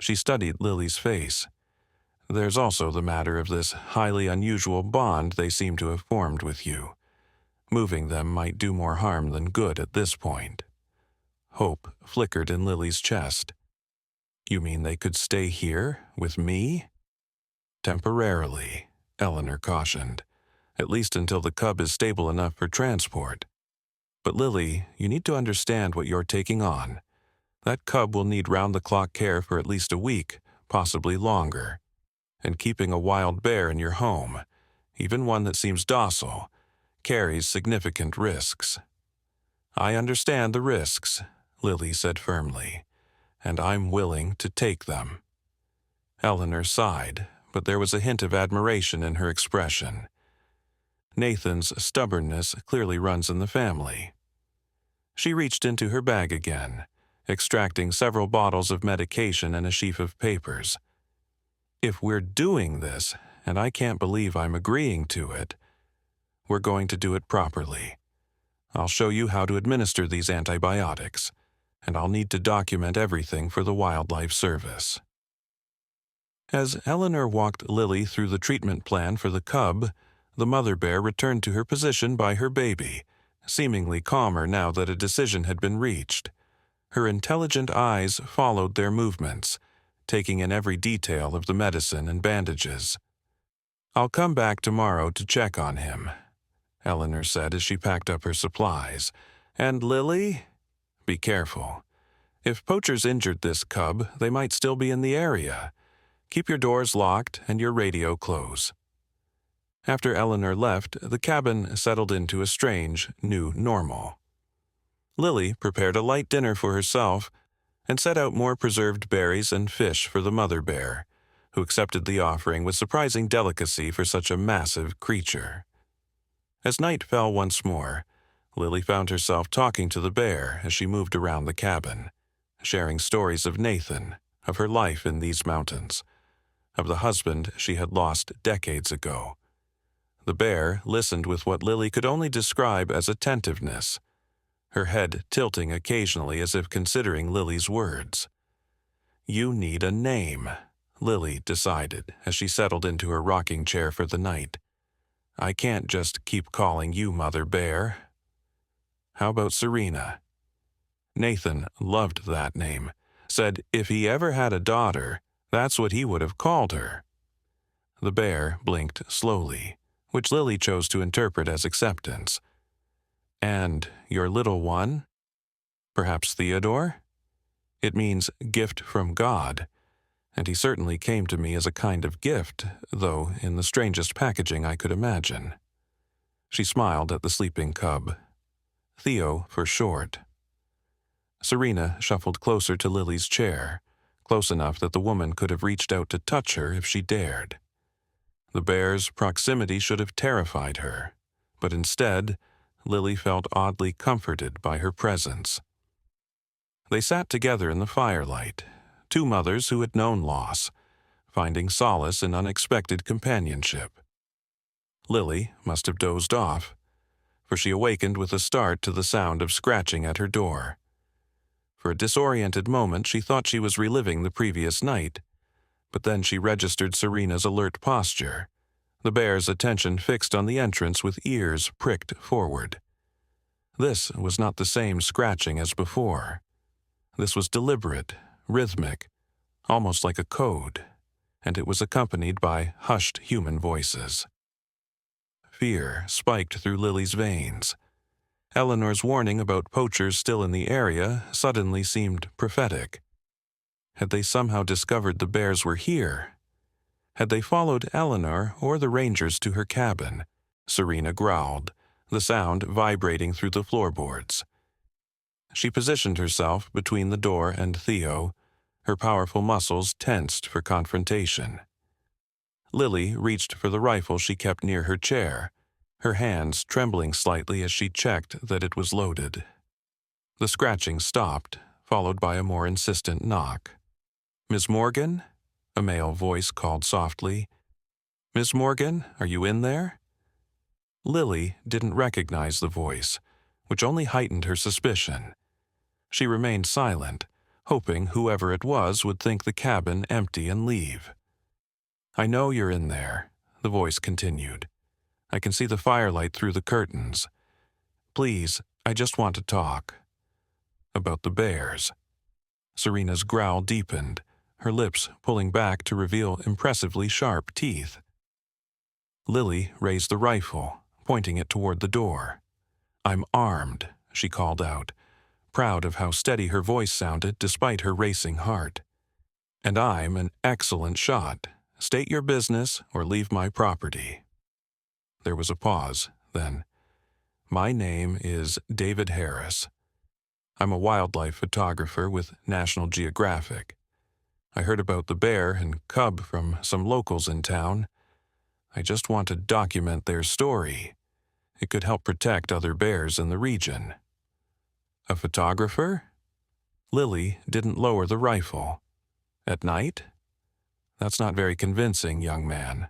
She studied Lily's face. "There's also the matter of this highly unusual bond they seem to have formed with you. Moving them might do more harm than good at this point." Hope flickered in Lily's chest. "You mean they could stay here, with me?" "Temporarily," Eleanor cautioned. "At least until the cub is stable enough for transport. But Lily, you need to understand what you're taking on. That cub will need round-the-clock care for at least a week, possibly longer. And keeping a wild bear in your home, even one that seems docile, carries significant risks." "I understand the risks," Lily said firmly, "and I'm willing to take them." Eleanor sighed, but there was a hint of admiration in her expression. Nathan's stubbornness clearly runs in the family. She reached into her bag again, extracting several bottles of medication and a sheaf of papers. If we're doing this, and I can't believe I'm agreeing to it, we're going to do it properly. I'll show you how to administer these antibiotics, and I'll need to document everything for the Wildlife Service. As Eleanor walked Lily through the treatment plan for the cub, the mother bear returned to her position by her baby, seemingly calmer now that a decision had been reached. Her intelligent eyes followed their movements, taking in every detail of the medicine and bandages. "I'll come back tomorrow to check on him," Eleanor said as she packed up her supplies. "And Lily? Be careful. If poachers injured this cub, they might still be in the area. Keep your doors locked and your radio close." After Eleanor left, the cabin settled into a strange, new normal. Lily prepared a light dinner for herself and set out more preserved berries and fish for the mother bear, who accepted the offering with surprising delicacy for such a massive creature. As night fell once more, Lily found herself talking to the bear as she moved around the cabin, sharing stories of Nathan, of her life in these mountains, of the husband she had lost decades ago. The bear listened with what Lily could only describe as attentiveness, her head tilting occasionally as if considering Lily's words. "You need a name," Lily decided as she settled into her rocking chair for the night. "I can't just keep calling you Mother Bear. How about Serena?" Nathan loved that name, said if he ever had a daughter, that's what he would have called her. The bear blinked slowly, which Lily chose to interpret as acceptance. "And your little one? Perhaps Theodore? It means gift from God, and he certainly came to me as a kind of gift, though in the strangest packaging I could imagine." She smiled at the sleeping cub. "Theo for short." Serena shuffled closer to Lily's chair, close enough that the woman could have reached out to touch her if she dared. The bear's proximity should have terrified her, but instead, Lily felt oddly comforted by her presence. They sat together in the firelight, two mothers who had known loss, finding solace in unexpected companionship. Lily must have dozed off, for she awakened with a start to the sound of scratching at her door. For a disoriented moment, she thought she was reliving the previous night, but then she registered Serena's alert posture, the bear's attention fixed on the entrance with ears pricked forward. This was not the same scratching as before. This was deliberate, rhythmic, almost like a code, and it was accompanied by hushed human voices. Fear spiked through Lily's veins. Eleanor's warning about poachers still in the area suddenly seemed prophetic. Had they somehow discovered the bears were here? Had they followed Eleanor or the rangers to her cabin? Serena growled, the sound vibrating through the floorboards. She positioned herself between the door and Theo, her powerful muscles tensed for confrontation. Lily reached for the rifle she kept near her chair, her hands trembling slightly as she checked that it was loaded. The scratching stopped, followed by a more insistent knock. "Miss Morgan?" a male voice called softly. "Miss Morgan, are you in there?" Lily didn't recognize the voice, which only heightened her suspicion. She remained silent, hoping whoever it was would think the cabin empty and leave. "I know you're in there," the voice continued. "I can see the firelight through the curtains. Please, I just want to talk." "About the bears." Serena's growl deepened, her lips pulling back to reveal impressively sharp teeth. Lily raised the rifle, pointing it toward the door. "I'm armed," she called out, proud of how steady her voice sounded despite her racing heart. "And I'm an excellent shot. State your business or leave my property." There was a pause, then. "My name is David Harris. I'm a wildlife photographer with National Geographic. I heard about the bear and cub from some locals in town. I just want to document their story. It could help protect other bears in the region." A photographer? Lily didn't lower the rifle. At night? That's not very convincing, young man.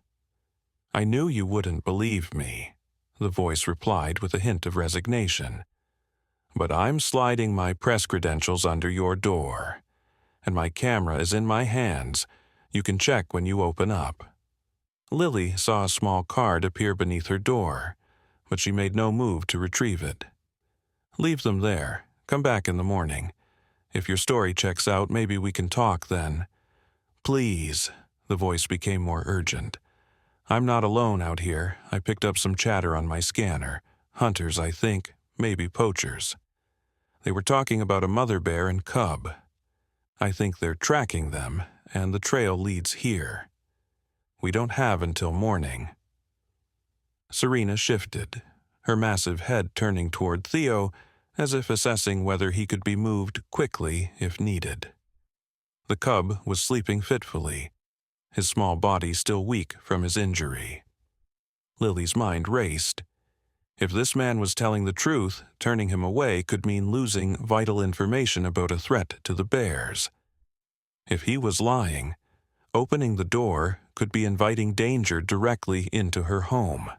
I knew you wouldn't believe me, the voice replied with a hint of resignation. But I'm sliding my press credentials under your door, and my camera is in my hands. You can check when you open up. Lily saw a small card appear beneath her door, but she made no move to retrieve it. Leave them there. Come back in the morning. If your story checks out, maybe we can talk then. Please, the voice became more urgent. I'm not alone out here. I picked up some chatter on my scanner. Hunters, I think, maybe poachers. They were talking about a mother bear and cub. I think they're tracking them, and the trail leads here. We don't have until morning. Serena shifted, her massive head turning toward Theo, as if assessing whether he could be moved quickly if needed. The cub was sleeping fitfully, his small body still weak from his injury. Lily's mind raced. If this man was telling the truth, turning him away could mean losing vital information about a threat to the bears. If he was lying, opening the door could be inviting danger directly into her home.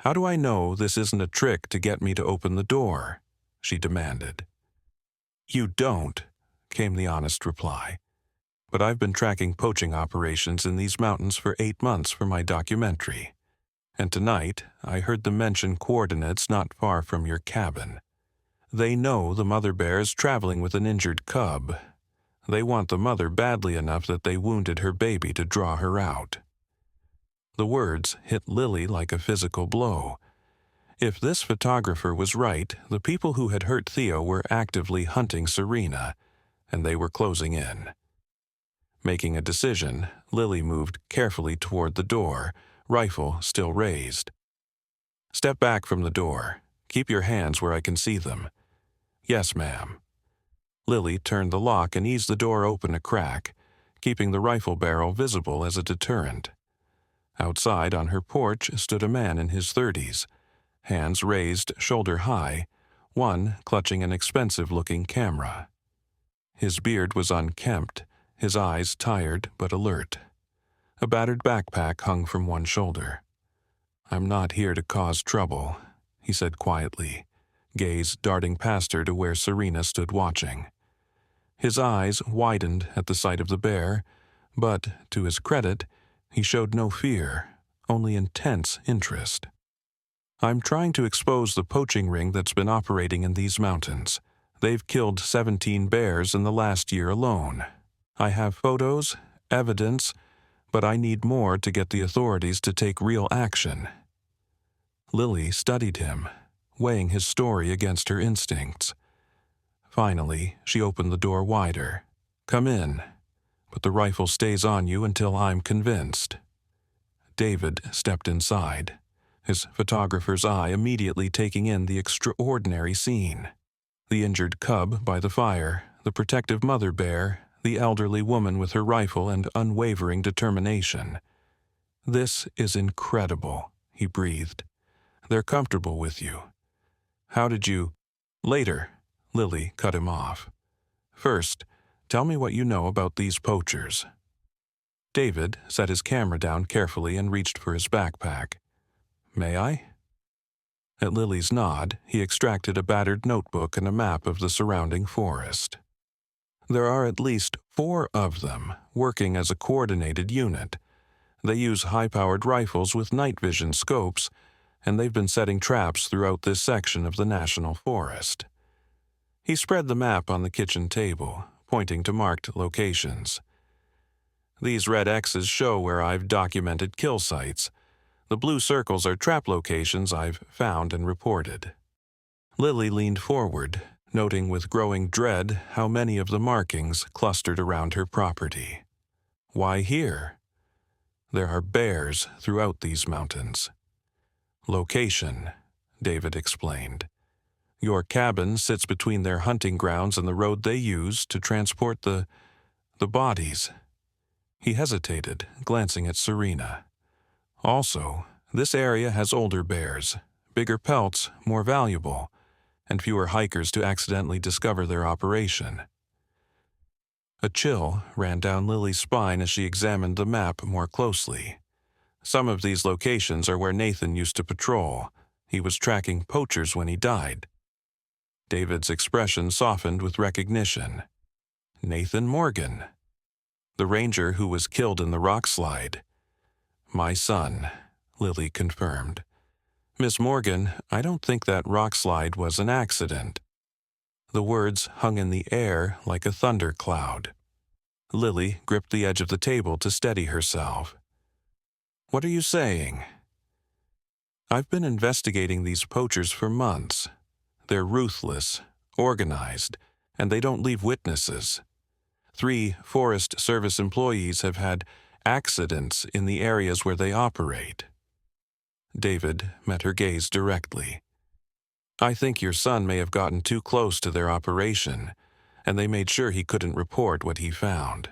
How do I know this isn't a trick to get me to open the door? She demanded. You don't, came the honest reply. But I've been tracking poaching operations in these mountains for 8 months for my documentary. And tonight, I heard them mention coordinates not far from your cabin. They know the mother bear is traveling with an injured cub. They want the mother badly enough that they wounded her baby to draw her out. The words hit Lily like a physical blow. If this photographer was right, the people who had hurt Theo were actively hunting Serena, and they were closing in. Making a decision, Lily moved carefully toward the door, rifle still raised. Step back from the door. Keep your hands where I can see them. Yes, ma'am. Lily turned the lock and eased the door open a crack, keeping the rifle barrel visible as a deterrent. Outside on her porch stood a man in his 30s, hands raised shoulder high, one clutching an expensive-looking camera. His beard was unkempt, his eyes tired but alert. A battered backpack hung from one shoulder. I'm not here to cause trouble, he said quietly, gaze darting past her to where Serena stood watching. His eyes widened at the sight of the bear, but, to his credit, he showed no fear, only intense interest. I'm trying to expose the poaching ring that's been operating in these mountains. They've killed 17 bears in the last year alone. I have photos, evidence, but I need more to get the authorities to take real action. Lily studied him, weighing his story against her instincts. Finally, she opened the door wider. Come in, but the rifle stays on you until I'm convinced. David stepped inside, his photographer's eye immediately taking in the extraordinary scene. The injured cub by the fire, the protective mother bear, the elderly woman with her rifle and unwavering determination. This is incredible, he breathed. They're comfortable with you. How did you— Later, Lily cut him off. First, tell me what you know about these poachers. David set his camera down carefully and reached for his backpack. May I? At Lily's nod, he extracted a battered notebook and a map of the surrounding forest. There are at least 4 of them, working as a coordinated unit. They use high-powered rifles with night vision scopes, and they've been setting traps throughout this section of the national forest. He spread the map on the kitchen table, pointing to marked locations. These red X's show where I've documented kill sites. The blue circles are trap locations I've found and reported. Lily leaned forward, noting with growing dread how many of the markings clustered around her property. Why here? There are bears throughout these mountains. Location, David explained. Your cabin sits between their hunting grounds and the road they use to transport the bodies. He hesitated, glancing at Serena. Also, this area has older bears, bigger pelts, more valuable, and fewer hikers to accidentally discover their operation. A chill ran down Lily's spine as she examined the map more closely. Some of these locations are where Nathan used to patrol. He was tracking poachers when he died. David's expression softened with recognition. Nathan Morgan, the ranger who was killed in the rock slide. My son, Lily confirmed. Miss Morgan, I don't think that rock slide was an accident. The words hung in the air like a thundercloud. Lily gripped the edge of the table to steady herself. What are you saying? I've been investigating these poachers for months. They're ruthless, organized, and they don't leave witnesses. 3 Forest Service employees have had accidents in the areas where they operate. David met her gaze directly. I think your son may have gotten too close to their operation, and they made sure he couldn't report what he found.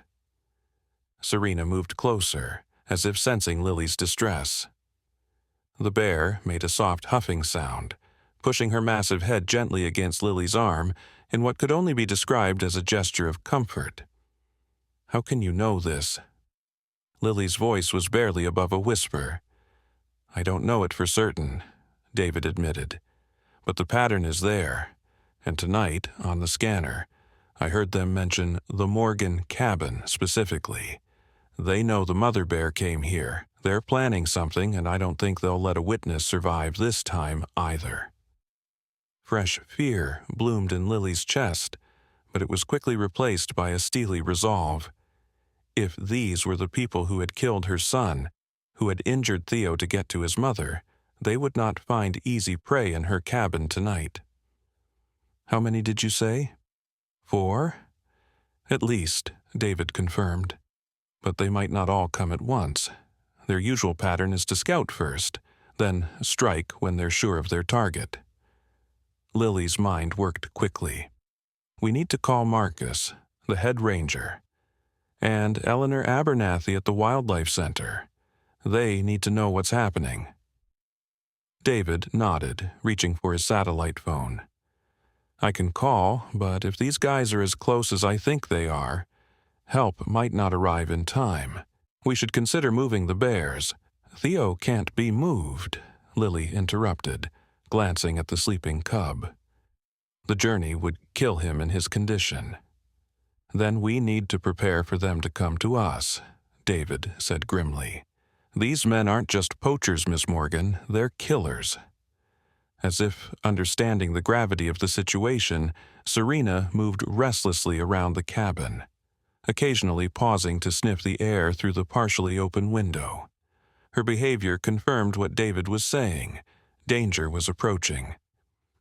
Serena moved closer, as if sensing Lily's distress. The bear made a soft huffing sound, pushing her massive head gently against Lily's arm in what could only be described as a gesture of comfort. How can you know this? Lily's voice was barely above a whisper. I don't know it for certain, David admitted, but the pattern is there, and tonight, on the scanner, I heard them mention the Morgan cabin specifically. They know the mother bear came here. They're planning something, and I don't think they'll let a witness survive this time either. Fresh fear bloomed in Lily's chest, but it was quickly replaced by a steely resolve. If these were the people who had killed her son, who had injured Theo to get to his mother, they would not find easy prey in her cabin tonight. How many did you say? 4? At least, David confirmed. But they might not all come at once. Their usual pattern is to scout first, then strike when they're sure of their target. Lily's mind worked quickly. We need to call Marcus, the head ranger, and Eleanor Abernathy at the Wildlife Center. They need to know what's happening. David nodded, reaching for his satellite phone. I can call, but if these guys are as close as I think they are, help might not arrive in time. We should consider moving the bears. Theo can't be moved, Lily interrupted, glancing at the sleeping cub. The journey would kill him in his condition. Then we need to prepare for them to come to us, David said grimly. These men aren't just poachers, Miss Morgan, they're killers. As if understanding the gravity of the situation, Serena moved restlessly around the cabin, occasionally pausing to sniff the air through the partially open window. Her behavior confirmed what David was saying. Danger was approaching.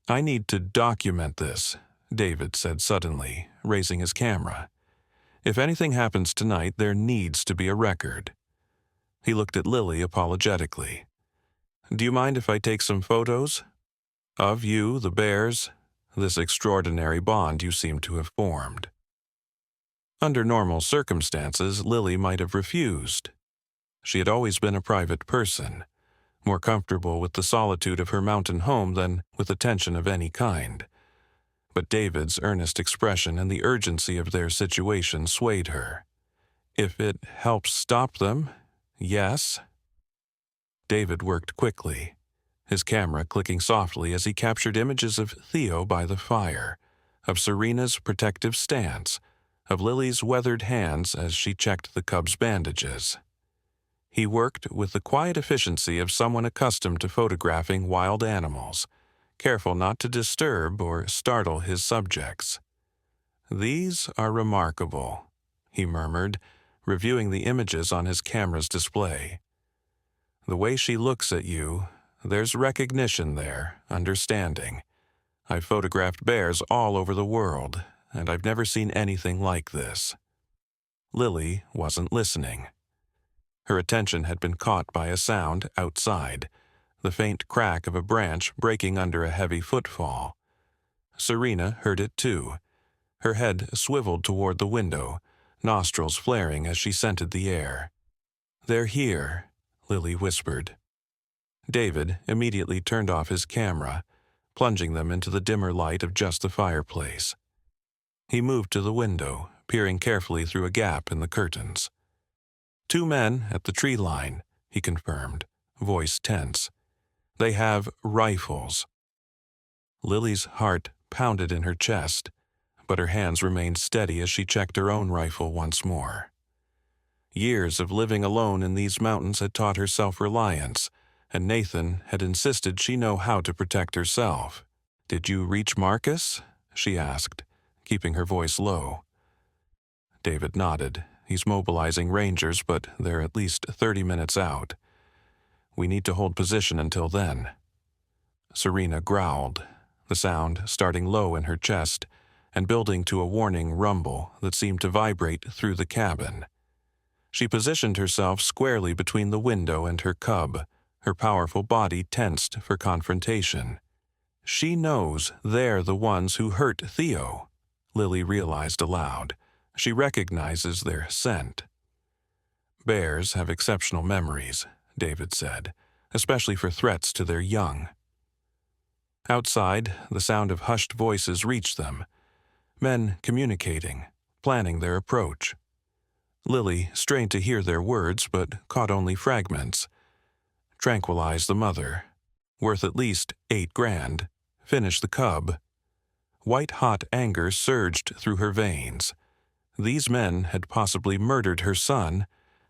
I need to document this, David said suddenly, raising his camera. If anything happens tonight, there needs to be a record. He looked at Lily apologetically. Do you mind if I take some photos? Of you, the bears, this extraordinary bond you seem to have formed. Under normal circumstances, Lily might have refused. She had always been a private person, more comfortable with the solitude of her mountain home than with attention of any kind. But David's earnest expression and the urgency of their situation swayed her. If it helps stop them, yes. David worked quickly, his camera clicking softly as he captured images of Theo by the fire, of Serena's protective stance, of Lily's weathered hands as she checked the cub's bandages. He worked with the quiet efficiency of someone accustomed to photographing wild animals, careful not to disturb or startle his subjects. These are remarkable, he murmured, reviewing the images on his camera's display. The way she looks at you, there's recognition there, understanding. I've photographed bears all over the world, and I've never seen anything like this. Lily wasn't listening. Her attention had been caught by a sound outside, the faint crack of a branch breaking under a heavy footfall. Serena heard it too. Her head swiveled toward the window, nostrils flaring as she scented the air. They're here, Lily whispered. David immediately turned off his camera, plunging them into the dimmer light of just the fireplace. He moved to the window, peering carefully through a gap in the curtains. 2 men at the tree line, he confirmed, voice tense. They have rifles. Lily's heart pounded in her chest, but her hands remained steady as she checked her own rifle once more. Years of living alone in these mountains had taught her self-reliance, and Nathan had insisted she know how to protect herself. "Did you reach Marcus?" she asked, keeping her voice low. David nodded. "He's mobilizing rangers, but they're at least 30 minutes out. We need to hold position until then." Serena growled, the sound starting low in her chest and building to a warning rumble that seemed to vibrate through the cabin. She positioned herself squarely between the window and her cub, her powerful body tensed for confrontation. She knows they're the ones who hurt Theo, Lily realized aloud. She recognizes their scent. "Bears have exceptional memories," David said, "especially for threats to their young." Outside, the sound of hushed voices reached them, men communicating, planning their approach. Lily strained to hear their words, but caught only fragments. "Tranquilize the mother. Worth at least $8,000. Finish the cub." White-hot anger surged through her veins. These men had possibly murdered her son,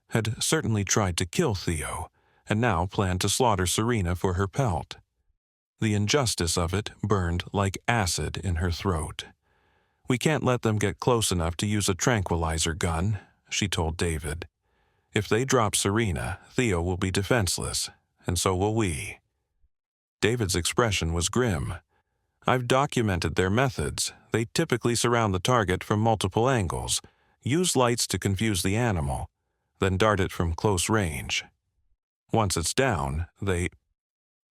had certainly tried to kill Theo, and now planned to slaughter Serena for her pelt. The injustice of it burned like acid in her throat. "We can't let them get close enough to use a tranquilizer gun," she told David. "If they drop Serena, Theo will be defenseless, and so will we." David's expression was grim. "I've documented their methods. They typically surround the target from multiple angles, use lights to confuse the animal, then dart it from close range. Once it's down, they—"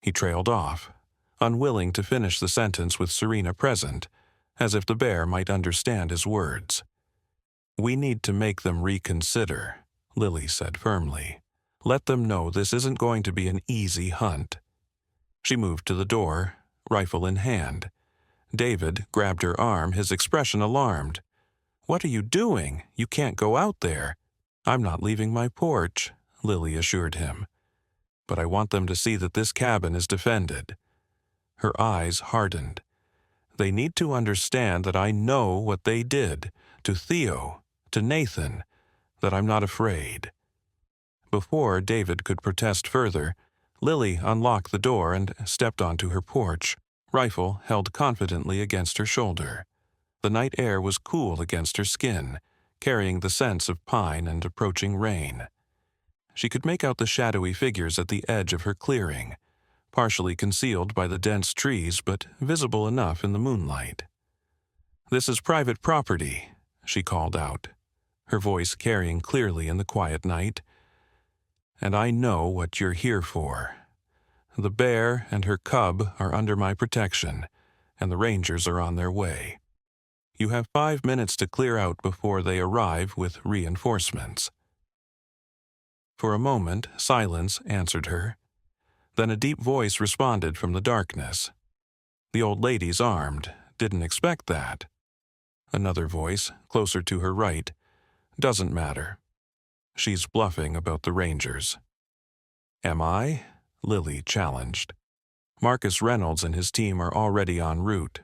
He trailed off, unwilling to finish the sentence with Serena present, as if the bear might understand his words. "We need to make them reconsider," Lily said firmly. "Let them know this isn't going to be an easy hunt." She moved to the door, rifle in hand. David grabbed her arm, his expression alarmed. "What are you doing? You can't go out there." "I'm not leaving my porch," Lily assured him. "But I want them to see that this cabin is defended." Her eyes hardened. "They need to understand that I know what they did, to Theo, to Nathan, that I'm not afraid." Before David could protest further, Lily unlocked the door and stepped onto her porch, rifle held confidently against her shoulder. The night air was cool against her skin, carrying the scents of pine and approaching rain. She could make out the shadowy figures at the edge of her clearing, partially concealed by the dense trees but visible enough in the moonlight. "This is private property," she called out, her voice carrying clearly in the quiet night. "And I know what you're here for. The bear and her cub are under my protection, and the rangers are on their way. You have 5 minutes to clear out before they arrive with reinforcements." For a moment, silence answered her. Then a deep voice responded from the darkness. "The old lady's armed. Didn't expect that." Another voice, closer to her right. "Doesn't matter. She's bluffing about the rangers." "Am I?" Lily challenged. "Marcus Reynolds and his team are already en route.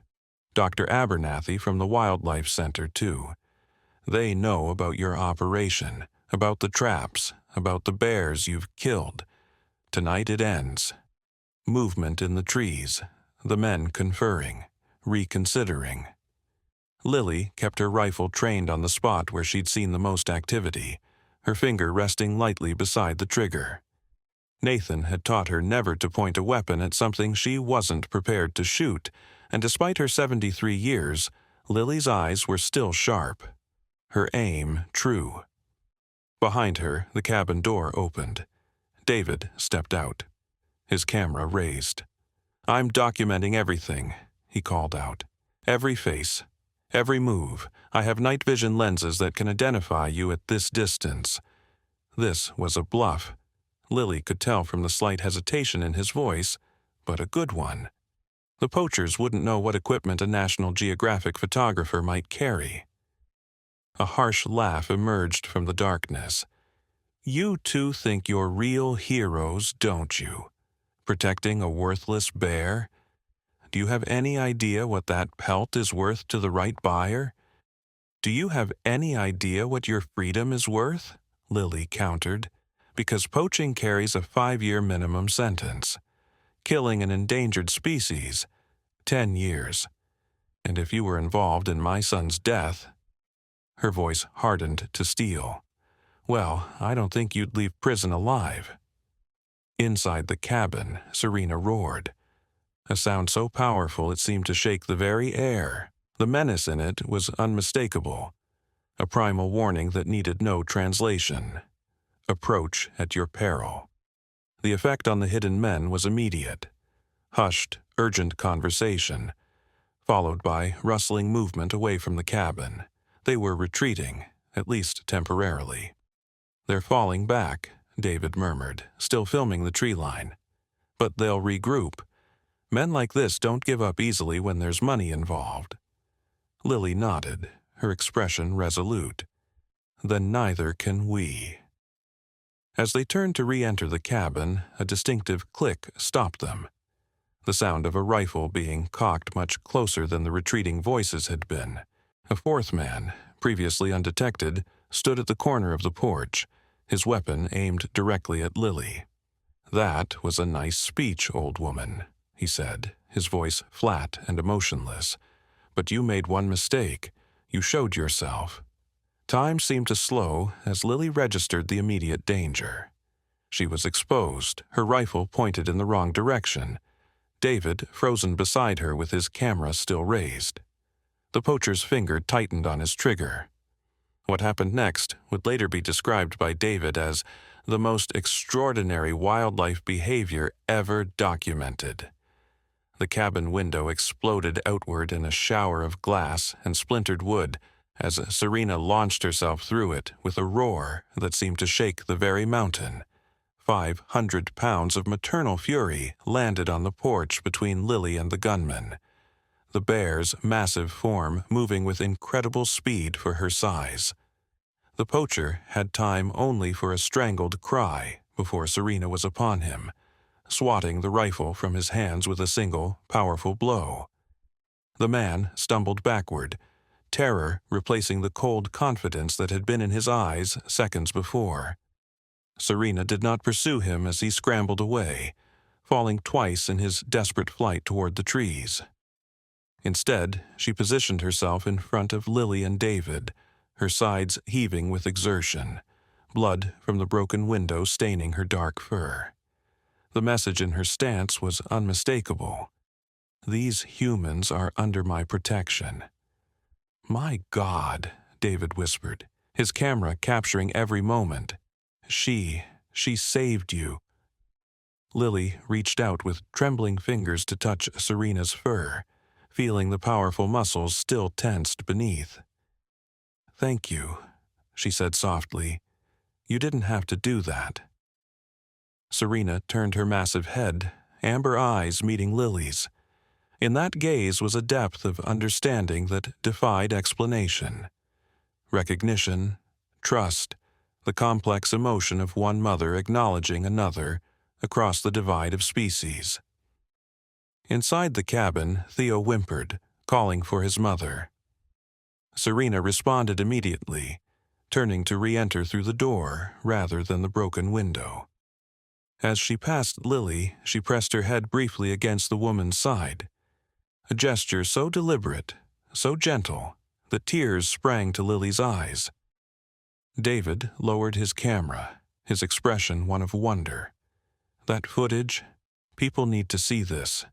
Dr. Abernathy from the Wildlife Center, too. They know about your operation, about the traps, about the bears you've killed. Tonight it ends. Movement in the trees, the men conferring, reconsidering." Lily kept her rifle trained on the spot where she'd seen the most activity, her finger resting lightly beside the trigger. Nathan had taught her never to point a weapon at something she wasn't prepared to shoot, and despite her 73 years, Lily's eyes were still sharp, her aim true. Behind her, the cabin door opened. David stepped out, his camera raised. "I'm documenting everything," he called out. "Every face, every move. I have night vision lenses that can identify you at this distance." This was a bluff. Lily could tell from the slight hesitation in his voice, but a good one. The poachers wouldn't know what equipment a National Geographic photographer might carry. A harsh laugh emerged from the darkness. You two think you're real heroes, don't you? Protecting a worthless bear? Do you have any idea what that pelt is worth to the right buyer? Do you have any idea what your freedom is worth? Lily countered. Because poaching carries a 5-year minimum sentence. Killing an endangered species, 10 years. And if you were involved in my son's death, her voice hardened to steel, well, I don't think you'd leave prison alive. Inside the cabin, Serena roared. A sound so powerful it seemed to shake the very air. The menace in it was unmistakable. A primal warning that needed no translation. Approach at your peril. The effect on the hidden men was immediate. Hushed, urgent conversation, followed by rustling movement away from the cabin. They were retreating, at least temporarily. They're falling back, David murmured, still filming the tree line. But they'll regroup. Men like this don't give up easily when there's money involved. Lily nodded, her expression resolute. Then neither can we. As they turned to re-enter the cabin, a distinctive click stopped them. The sound of a rifle being cocked much closer than the retreating voices had been. A fourth man, previously undetected, stood at the corner of the porch, his weapon aimed directly at Lily. That was a nice speech, old woman, he said, his voice flat and emotionless. But you made one mistake. You showed yourself. Time seemed to slow as Lily registered the immediate danger. She was exposed, her rifle pointed in the wrong direction. David frozen beside her with his camera still raised. The poacher's finger tightened on his trigger. What happened next would later be described by David as the most extraordinary wildlife behavior ever documented. The cabin window exploded outward in a shower of glass and splintered wood as Serena launched herself through it with a roar that seemed to shake the very mountain. 500 pounds of maternal fury landed on the porch between Lily and the gunman. The bear's massive form moving with incredible speed for her size. The poacher had time only for a strangled cry before Serena was upon him, swatting the rifle from his hands with a single, powerful blow. The man stumbled backward, terror replacing the cold confidence that had been in his eyes seconds before. Serena did not pursue him as he scrambled away, falling twice in his desperate flight toward the trees. Instead, she positioned herself in front of Lily and David, her sides heaving with exertion, blood from the broken window staining her dark fur. The message in her stance was unmistakable. These humans are under my protection. My God, David whispered, his camera capturing every moment. She saved you. Lily reached out with trembling fingers to touch Serena's fur, feeling the powerful muscles still tensed beneath. Thank you, she said softly. You didn't have to do that. Serena turned her massive head, amber eyes meeting Lily's. In that gaze was a depth of understanding that defied explanation. Recognition, trust, the complex emotion of one mother acknowledging another across the divide of species. Inside the cabin, Theo whimpered, calling for his mother. Serena responded immediately, turning to re-enter through the door rather than the broken window. As she passed Lily, she pressed her head briefly against the woman's side. A gesture so deliberate, so gentle, that tears sprang to Lily's eyes. David lowered his camera, his expression one of wonder. That footage, people need to see this.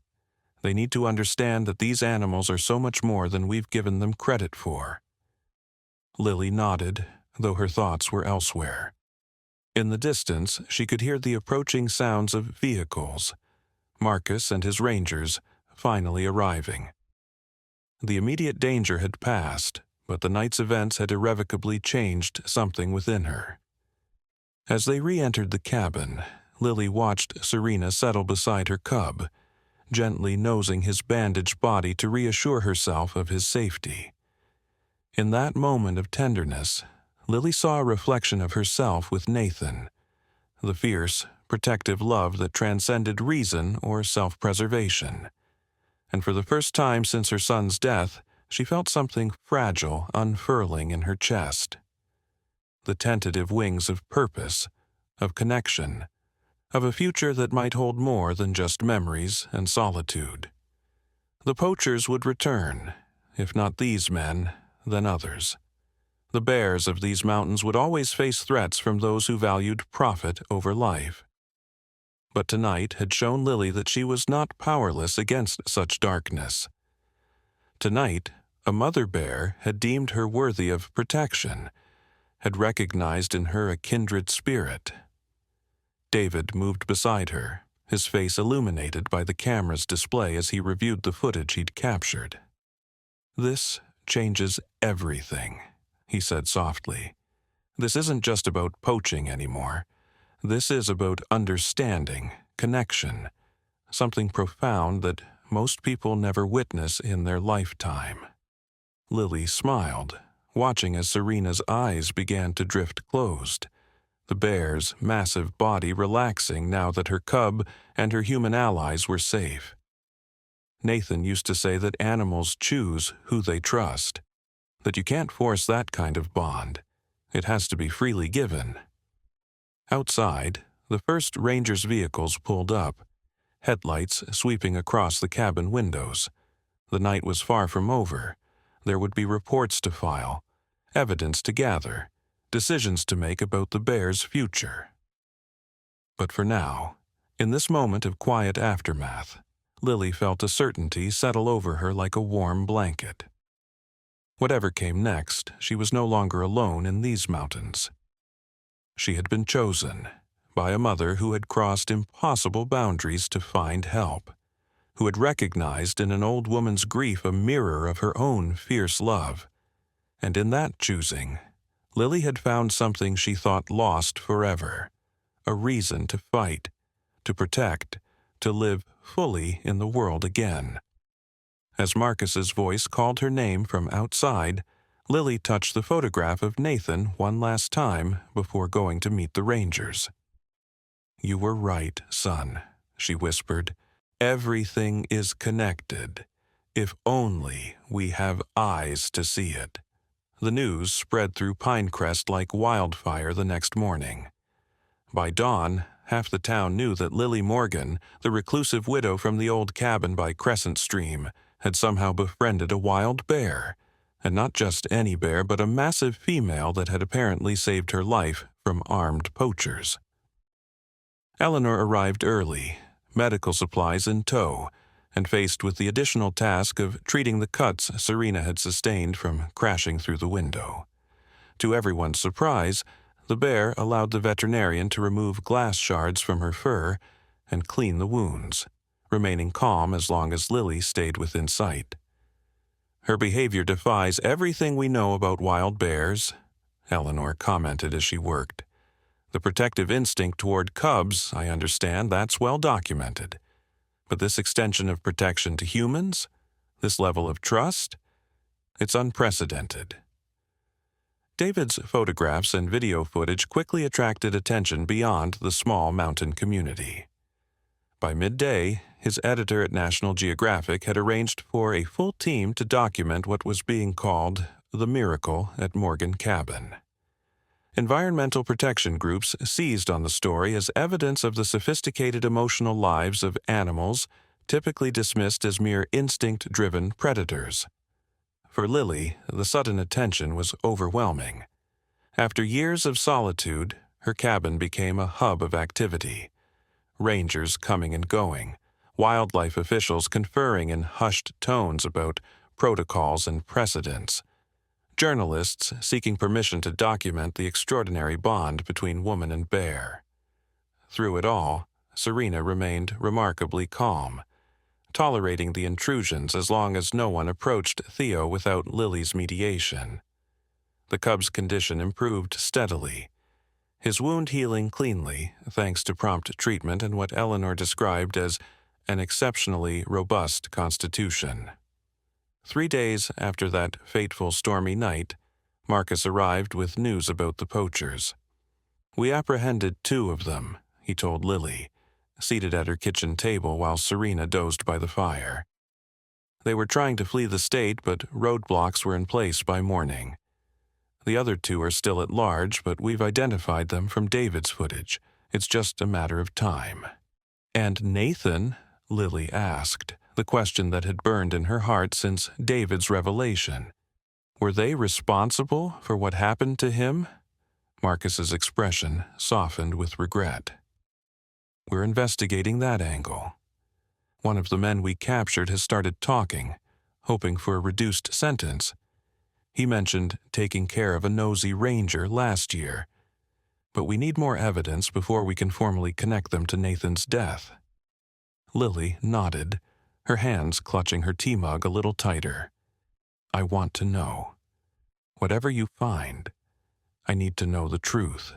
They need to understand that these animals are so much more than we've given them credit for. Lily nodded, though her thoughts were elsewhere. In the distance, she could hear the approaching sounds of vehicles, Marcus and his rangers finally arriving. The immediate danger had passed, but the night's events had irrevocably changed something within her. As they re-entered the cabin, Lily watched Serena settle beside her cub, gently nosing his bandaged body to reassure herself of his safety. In that moment of tenderness, Lily saw a reflection of herself with Nathan, the fierce, protective love that transcended reason or self-preservation. And for the first time since her son's death, she felt something fragile unfurling in her chest. The tentative wings of purpose, of connection, of a future that might hold more than just memories and solitude. The poachers would return, if not these men, then others. The bears of these mountains would always face threats from those who valued profit over life. But tonight had shown Lily that she was not powerless against such darkness. Tonight, a mother bear had deemed her worthy of protection, had recognized in her a kindred spirit. David moved beside her, his face illuminated by the camera's display as he reviewed the footage he'd captured. "This changes everything," he said softly. "This isn't just about poaching anymore. This is about understanding, connection, something profound that most people never witness in their lifetime." Lily smiled, watching as Serena's eyes began to drift closed, the bear's massive body relaxing now that her cub and her human allies were safe. Nathan used to say that animals choose who they trust, that you can't force that kind of bond. It has to be freely given. Outside, the first ranger's vehicles pulled up, headlights sweeping across the cabin windows. The night was far from over. There would be reports to file, evidence to gather, decisions to make about the bear's future. But for now, in this moment of quiet aftermath, Lily felt a certainty settle over her like a warm blanket. Whatever came next, she was no longer alone in these mountains. She had been chosen by a mother who had crossed impossible boundaries to find help, who had recognized in an old woman's grief a mirror of her own fierce love. And in that choosing, Lily had found something she thought lost forever, a reason to fight, to protect, to live fully in the world again. As Marcus's voice called her name from outside, Lily touched the photograph of Nathan one last time before going to meet the rangers. "You were right, son," she whispered. "Everything is connected, if only we have eyes to see it." The news spread through Pinecrest like wildfire the next morning. By dawn, half the town knew that Lily Morgan, the reclusive widow from the old cabin by Crescent Stream, had somehow befriended a wild bear, and not just any bear, but a massive female that had apparently saved her life from armed poachers. Eleanor arrived early, medical supplies in tow, and faced with the additional task of treating the cuts Serena had sustained from crashing through the window. To everyone's surprise, the bear allowed the veterinarian to remove glass shards from her fur and clean the wounds, remaining calm as long as Lily stayed within sight. "Her behavior defies everything we know about wild bears," Eleanor commented as she worked. "The protective instinct toward cubs, I understand, that's well documented. But this extension of protection to humans, this level of trust, it's unprecedented." David's photographs and video footage quickly attracted attention beyond the small mountain community. By midday, his editor at National Geographic had arranged for a full team to document what was being called the miracle at Morgan Cabin. Environmental protection groups seized on the story as evidence of the sophisticated emotional lives of animals typically dismissed as mere instinct-driven predators. For Lily, the sudden attention was overwhelming. After years of solitude, her cabin became a hub of activity. Rangers coming and going, wildlife officials conferring in hushed tones about protocols and precedents, journalists seeking permission to document the extraordinary bond between woman and bear. Through it all, Serena remained remarkably calm, tolerating the intrusions as long as no one approached Theo without Lily's mediation. The cub's condition improved steadily, his wound healing cleanly thanks to prompt treatment and what Eleanor described as an exceptionally robust constitution. 3 days after that fateful stormy night, Marcus arrived with news about the poachers. "We apprehended 2 of them," he told Lily, seated at her kitchen table while Serena dozed by the fire. "They were trying to flee the state, but roadblocks were in place by morning. The other 2 are still at large, but we've identified them from David's footage. It's just a matter of time." "And Nathan?" Lily asked, the question that had burned in her heart since David's revelation. "Were they responsible for what happened to him?" Marcus's expression softened with regret. "We're investigating that angle. One of the men we captured has started talking, hoping for a reduced sentence. He mentioned taking care of a nosy ranger last year, but we need more evidence before we can formally connect them to Nathan's death." Lily nodded, her hands clutching her tea mug a little tighter. "I want to know. Whatever you find, I need to know the truth."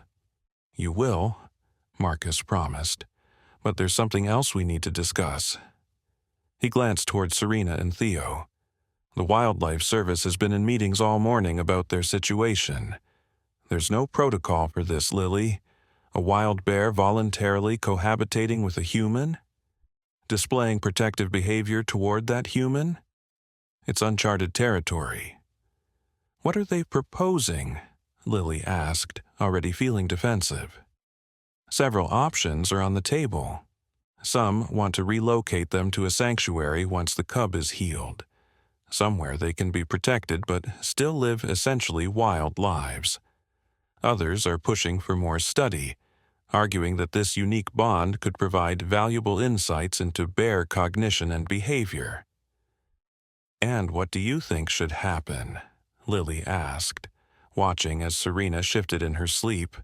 "You will," Marcus promised, "but there's something else we need to discuss." He glanced toward Serena and Theo. "The Wildlife Service has been in meetings all morning about their situation. There's no protocol for this, Lily. A wild bear voluntarily cohabitating with a human? Displaying protective behavior toward that human? It's uncharted territory." "What are they proposing?" Lily asked, already feeling defensive. "Several options are on the table. Some want to relocate them to a sanctuary once the cub is healed. Somewhere they can be protected but still live essentially wild lives. Others are pushing for more study, arguing that this unique bond could provide valuable insights into bear cognition and behavior." "And what do you think should happen?" Lily asked, watching as Serena shifted in her sleep,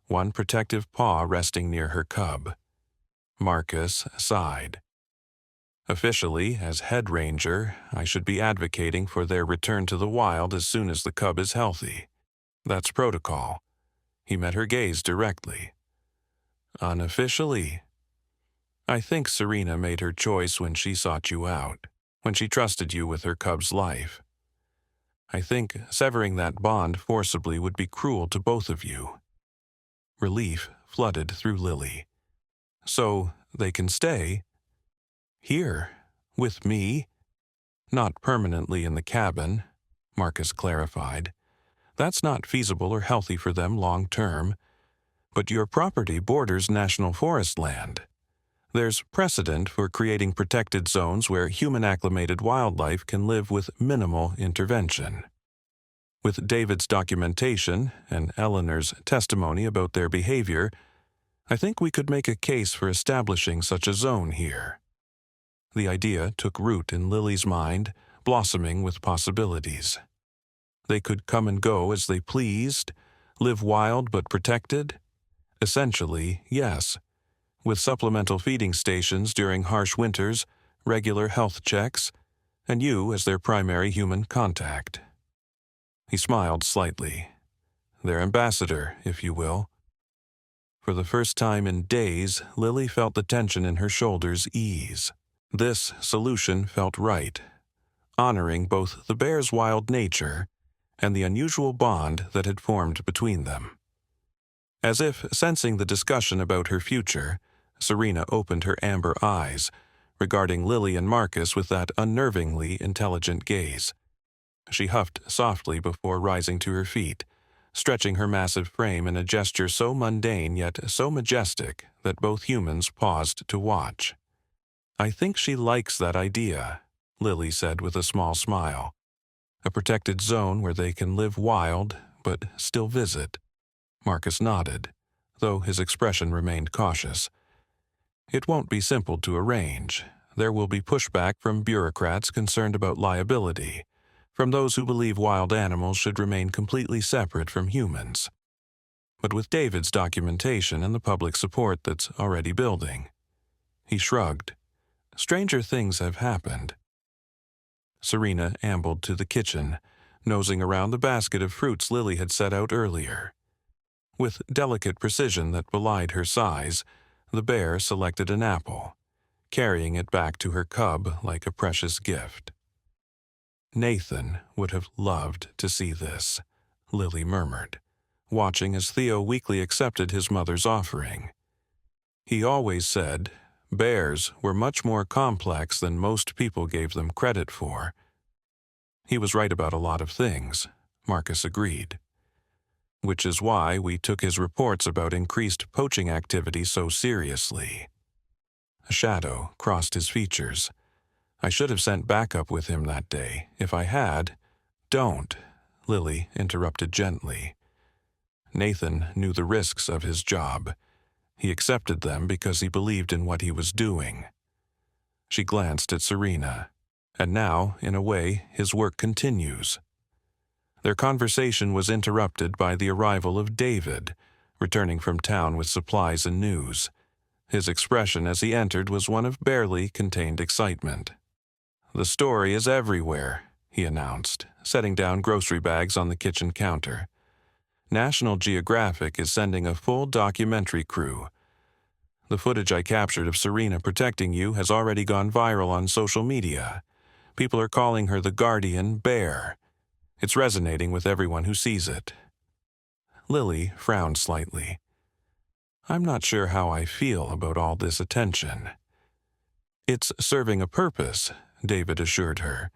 one protective paw resting near her cub. Marcus sighed. "Officially, as head ranger, I should be advocating for their return to the wild as soon as the cub is healthy. That's protocol." He met her gaze directly. "Unofficially, I think Serena made her choice when she sought you out, when she trusted you with her cub's life. I think severing that bond forcibly would be cruel to both of you." Relief flooded through Lily. "So they can stay?" "Here, with me. Not permanently in the cabin," Marcus clarified. "That's not feasible or healthy for them long term. But your property borders national forest land. There's precedent for creating protected zones where human-acclimated wildlife can live with minimal intervention. With David's documentation and Eleanor's testimony about their behavior, I think we could make a case for establishing such a zone here." The idea took root in Lily's mind, blossoming with possibilities. They could come and go as they pleased, live wild but protected? Essentially, yes, with supplemental feeding stations during harsh winters, regular health checks, and you as their primary human contact. He smiled slightly. Their ambassador, if you will. For the first time in days, Lily felt the tension in her shoulders ease. This solution felt right, honoring both the bear's wild nature and the unusual bond that had formed between them. As if sensing the discussion about her future, Serena opened her amber eyes, regarding Lily and Marcus with that unnervingly intelligent gaze. She huffed softly before rising to her feet, stretching her massive frame in a gesture so mundane yet so majestic that both humans paused to watch. "I think she likes that idea," Lily said with a small smile. "A protected zone where they can live wild, but still visit." Marcus nodded, though his expression remained cautious. "It won't be simple to arrange. There will be pushback from bureaucrats concerned about liability, from those who believe wild animals should remain completely separate from humans. But with David's documentation and the public support that's already building." He shrugged. "Stranger things have happened." Serena ambled to the kitchen, nosing around the basket of fruits Lily had set out earlier. With delicate precision that belied her size, the bear selected an apple, carrying it back to her cub like a precious gift. Nathan would have loved to see this, Lily murmured, watching as Theo weakly accepted his mother's offering. He always said bears were much more complex than most people gave them credit for. He was right about a lot of things, Marcus agreed. Which is why we took his reports about increased poaching activity so seriously. A shadow crossed his features. I should have sent backup with him that day. If I had— Don't, Lily interrupted gently. Nathan knew the risks of his job. He accepted them because he believed in what he was doing. She glanced at Serena. And now, in a way, his work continues. Their conversation was interrupted by the arrival of David, returning from town with supplies and news. His expression as he entered was one of barely contained excitement. "The story is everywhere," he announced, setting down grocery bags on the kitchen counter. "National Geographic is sending a full documentary crew. The footage I captured of Serena protecting you has already gone viral on social media. People are calling her the guardian bear. It's resonating with everyone who sees it." Lily frowned slightly. "I'm not sure how I feel about all this attention." "It's serving a purpose," David assured her.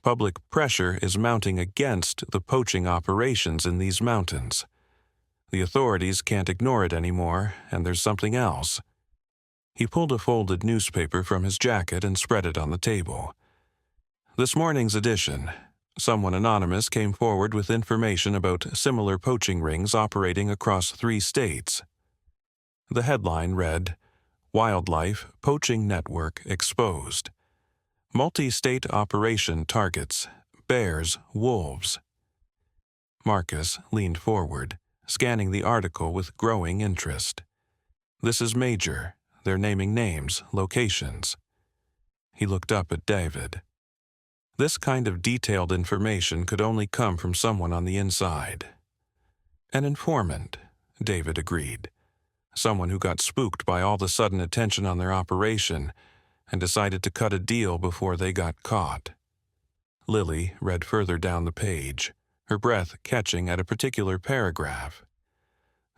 "Public pressure is mounting against the poaching operations in these mountains. The authorities can't ignore it anymore, and there's something else." He pulled a folded newspaper from his jacket and spread it on the table. "This morning's edition. Someone anonymous came forward with information about similar poaching rings operating across 3 states. The headline read, "Wildlife Poaching Network Exposed. Multi-state operation targets bears, wolves." Marcus leaned forward, scanning the article with growing interest. "This is major. They're naming names, locations." He looked up at David. This kind of detailed information could only come from someone on the inside. "An informant," David agreed. "Someone who got spooked by all the sudden attention on their operation and decided to cut a deal before they got caught." Lily read further down the page, her breath catching at a particular paragraph.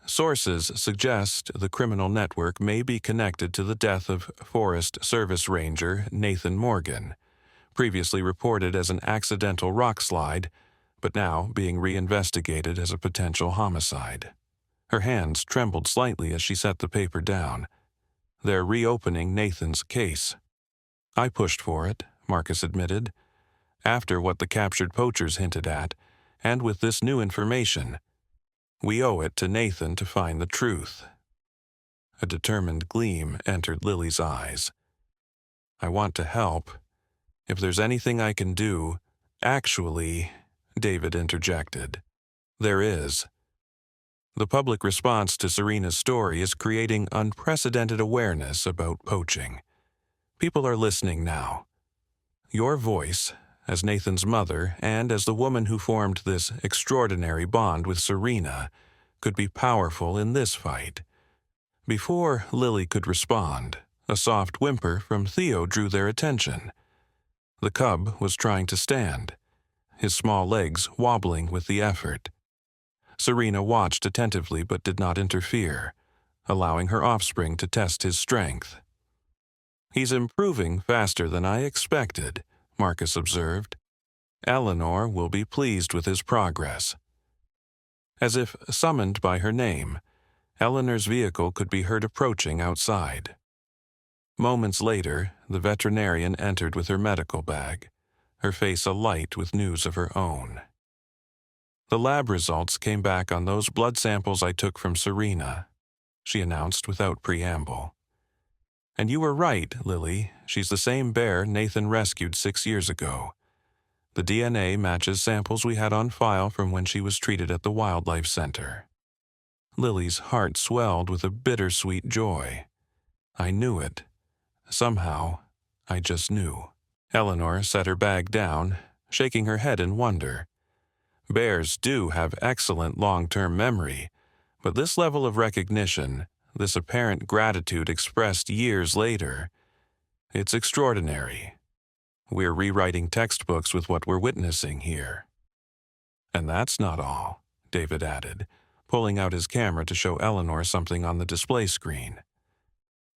"Sources suggest the criminal network may be connected to the death of Forest Service Ranger Nathan Morgan, previously reported as an accidental rock slide, but now being reinvestigated as a potential homicide." Her hands trembled slightly as she set the paper down. "They're reopening Nathan's case." "I pushed for it," Marcus admitted. "After what the captured poachers hinted at, and with this new information, we owe it to Nathan to find the truth." A determined gleam entered Lily's eyes. "I want to help. If there's anything I can do—" "Actually," David interjected, "there is. The public response to Serena's story is creating unprecedented awareness about poaching. People are listening now. Your voice, as Nathan's mother and as the woman who formed this extraordinary bond with Serena, could be powerful in this fight." Before Lily could respond, a soft whimper from Theo drew their attention. The cub was trying to stand, his small legs wobbling with the effort. Serena watched attentively but did not interfere, allowing her offspring to test his strength. "He's improving faster than I expected," Marcus observed. "Eleanor will be pleased with his progress." As if summoned by her name, Eleanor's vehicle could be heard approaching outside. Moments later, the veterinarian entered with her medical bag, her face alight with news of her own. "The lab results came back on those blood samples I took from Serena," she announced without preamble. "And you were right, Lily. She's the same bear Nathan rescued 6 years ago. The DNA matches samples we had on file from when she was treated at the Wildlife Center." Lily's heart swelled with a bittersweet joy. "I knew it. Somehow, I just knew." Eleanor set her bag down, shaking her head in wonder. Bears do have excellent long-term memory, but this level of recognition, this apparent gratitude expressed years later, It's extraordinary. We're rewriting textbooks with what we're witnessing here. And that's not all, David added, pulling out his camera to show Eleanor something on the display screen.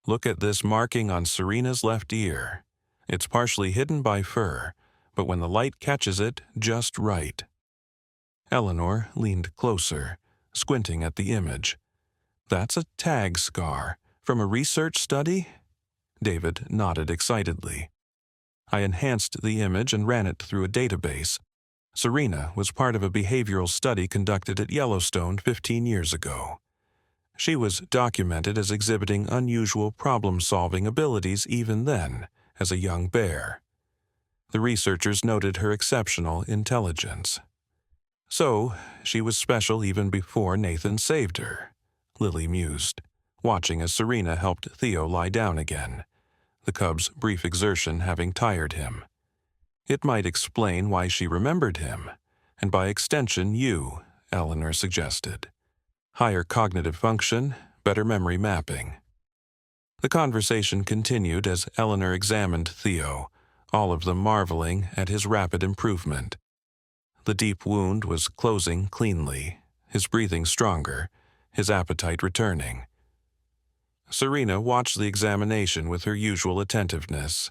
Look at this marking on Serena's left ear. It's partially hidden by fur, but when the light catches it just right. Eleanor leaned closer, squinting at the image. That's a tag scar from a research study? David nodded excitedly. I enhanced the image and ran it through a database. Serena was part of a behavioral study conducted at Yellowstone 15 years ago. She was documented as exhibiting unusual problem-solving abilities even then, as a young bear. The researchers noted her exceptional intelligence. So, she was special even before Nathan saved her, Lily mused, watching as Serena helped Theo lie down again, the cub's brief exertion having tired him. It might explain why she remembered him, and by extension you, Eleanor suggested. Higher cognitive function, better memory mapping. The conversation continued as Eleanor examined Theo, all of them marveling at his rapid improvement. The deep wound was closing cleanly, his breathing stronger, his appetite returning. Serena watched the examination with her usual attentiveness,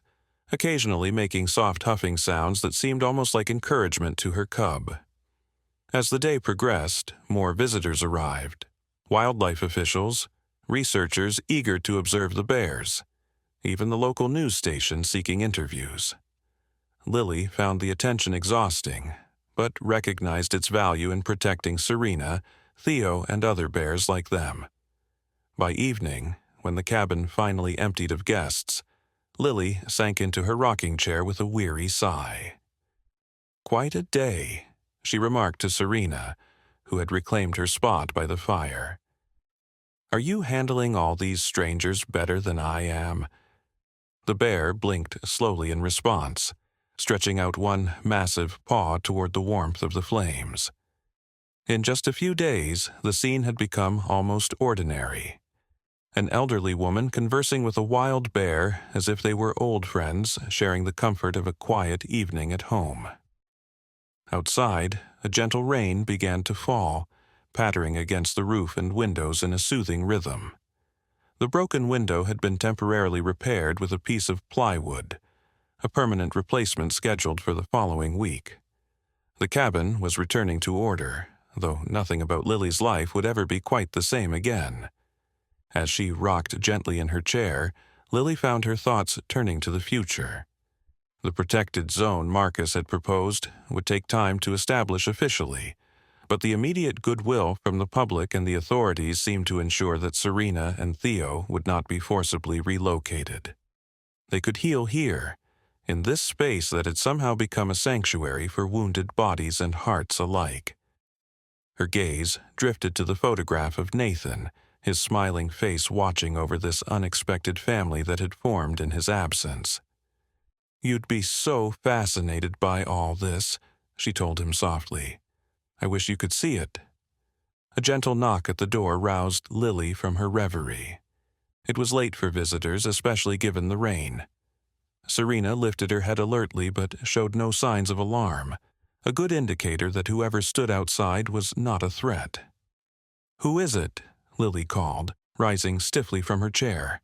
occasionally making soft huffing sounds that seemed almost like encouragement to her cub. As the day progressed, more visitors arrived. Wildlife officials, researchers eager to observe the bears, even the local news station seeking interviews. Lily found the attention exhausting, but recognized its value in protecting Serena, Theo, and other bears like them. By evening, when the cabin finally emptied of guests, Lily sank into her rocking chair with a weary sigh. Quite a day, she remarked to Serena, who had reclaimed her spot by the fire. Are you handling all these strangers better than I am? The bear blinked slowly in response, stretching out one massive paw toward the warmth of the flames. In just a few days, the scene had become almost ordinary. An elderly woman conversing with a wild bear as if they were old friends sharing the comfort of a quiet evening at home. Outside, a gentle rain began to fall, pattering against the roof and windows in a soothing rhythm. The broken window had been temporarily repaired with a piece of plywood, a permanent replacement scheduled for the following week. The cabin was returning to order, though nothing about Lily's life would ever be quite the same again. As she rocked gently in her chair, Lily found her thoughts turning to the future. The protected zone Marcus had proposed would take time to establish officially, but the immediate goodwill from the public and the authorities seemed to ensure that Serena and Theo would not be forcibly relocated. They could heal here, in this space that had somehow become a sanctuary for wounded bodies and hearts alike. Her gaze drifted to the photograph of Nathan, his smiling face watching over this unexpected family that had formed in his absence. You'd be so fascinated by all this, she told him softly. I wish you could see it. A gentle knock at the door roused Lily from her reverie. It was late for visitors, especially given the rain. Serena lifted her head alertly but showed no signs of alarm, a good indicator that whoever stood outside was not a threat. Who is it? Lily called, rising stiffly from her chair.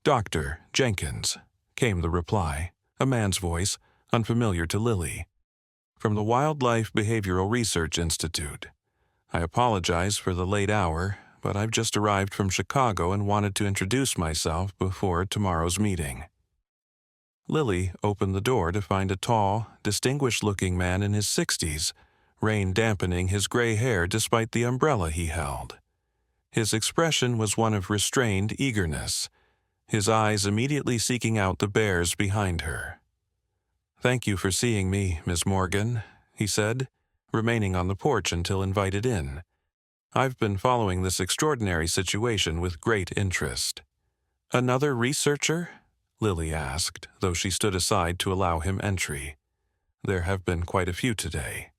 Dr. Jenkins, came the reply, a man's voice, unfamiliar to Lily. From the Wildlife Behavioral Research Institute. I apologize for the late hour, but I've just arrived from Chicago and wanted to introduce myself before tomorrow's meeting. Lily opened the door to find a tall, distinguished-looking man in his 60s, rain dampening his gray hair despite the umbrella he held. His expression was one of restrained eagerness, his eyes immediately seeking out the bears behind her. Thank you for seeing me, Miss Morgan, he said, remaining on the porch until invited in. I've been following this extraordinary situation with great interest. Another researcher? Lily asked, though she stood aside to allow him entry. There have been quite a few today.